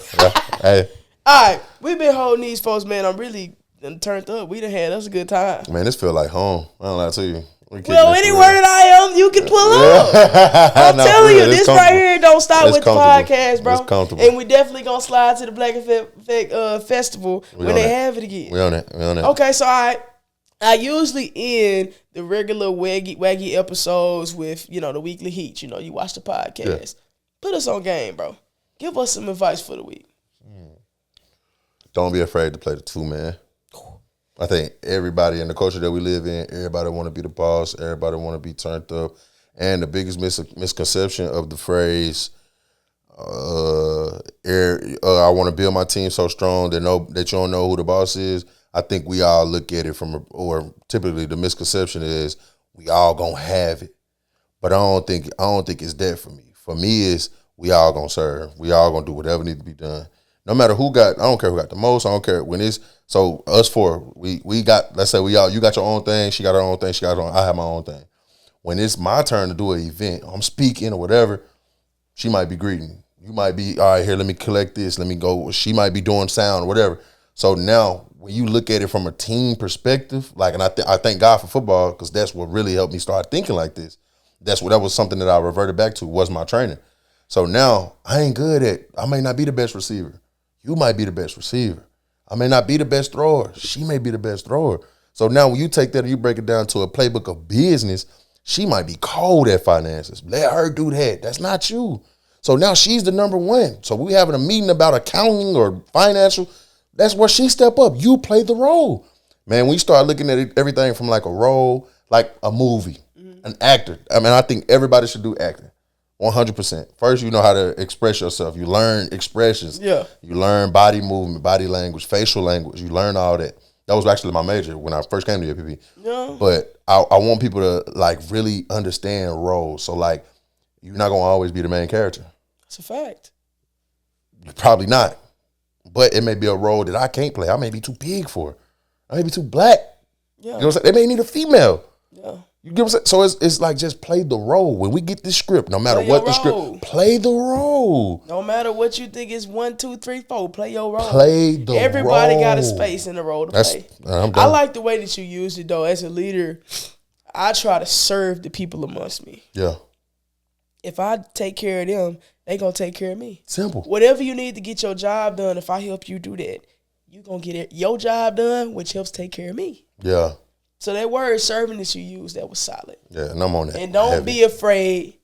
S2: Hey.
S1: All right, we've been holding these folks, man. I'm really turned up. We done had us a good time.
S2: Man, this feel like home. I don't lie to you.
S1: Well, anywhere that I am, you can pull up. I'm telling you, this right here don't stop with the podcast, bro.
S2: It's comfortable.
S1: And we definitely gonna slide to the Black Effect Festival when they have it again.
S2: We on it.
S1: Okay, so I usually end the regular WAGIY episodes with, the weekly heat. You watch the podcast. Yeah. Put us on game, bro. Give us some advice for the week.
S2: Don't be afraid to play the 2-man. I think everybody in the culture that we live in, everybody want to be the boss. Everybody want to be turned up. And the biggest misconception of the phrase, I want to build my team so strong that you don't know who the boss is. I think we all look at it or typically the misconception is we all gonna have it. But I don't think it's that for me. For me, is we all gonna serve. We all gonna do whatever needs to be done. No matter I don't care who got the most. I don't care when it's. So us four, we got, let's say you got your own thing, she got her own thing, I have my own thing. When it's my turn to do an event, I'm speaking or whatever, she might be greeting. You might be, all right, here, let me collect this, let me go. She might be doing sound or whatever. So now when you look at it from a team perspective, like, and I thank God for football because that's what really helped me start thinking like this. That was something that I reverted back to, was my training. So now I may not be the best receiver. You might be the best receiver. I may not be the best thrower. She may be the best thrower. So now when you take that and you break it down to a playbook of business, she might be cold at finances. Let her do that. That's not you. So now she's the number one. So we having a meeting about accounting or financial. That's where she step up. You play the role. Man, when you start looking at everything from like a role, like a movie, an actor. I mean, I think everybody should do acting. 100%. First, you know how to express yourself. You learn expressions. Yeah. You learn body movement, body language, facial language. You learn all that. That was actually my major when I first came to UPP. Yeah. But I want people to like really understand roles. So like, you're not gonna always be the main character.
S1: That's a fact.
S2: You're probably not. But it may be a role that I can't play. I may be too big for it. I may be too black. Yeah. You know what I'm saying? They may need a female. Yeah. You get what I'm saying? So it's like just play the role. When we get this script, no matter what the script, play the role.
S1: No matter what you think is 1, 2, 3, 4, play your role.
S2: Play the role.
S1: Everybody got a space in the role to play. I like the way that you use it though. As a leader, I try to serve the people amongst me. Yeah. If I take care of them, they gonna take care of me. Simple. Whatever you need to get your job done, if I help you do that, you gonna get your job done, which helps take care of me. Yeah. So that word serving that you used, that was solid.
S2: Yeah, and I'm on that.
S1: And don't be afraid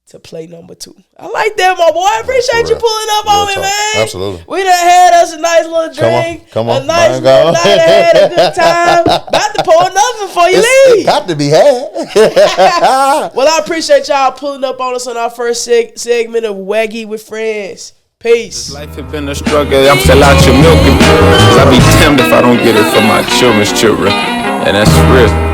S1: to play number 2. I like that, my boy. I appreciate you pulling up on me, man. Absolutely. We done had us a nice little drink. Come on. A nice little night. Had a good time. About to pour another before you leave.
S2: It got to be had.
S1: Well, I appreciate y'all pulling up on us on our first segment of WAGIY with Friends. Peace.
S3: This life has been a struggle. I'm still out your milk and pure. Cause I be damned if I don't get it for my children's children. And that's real.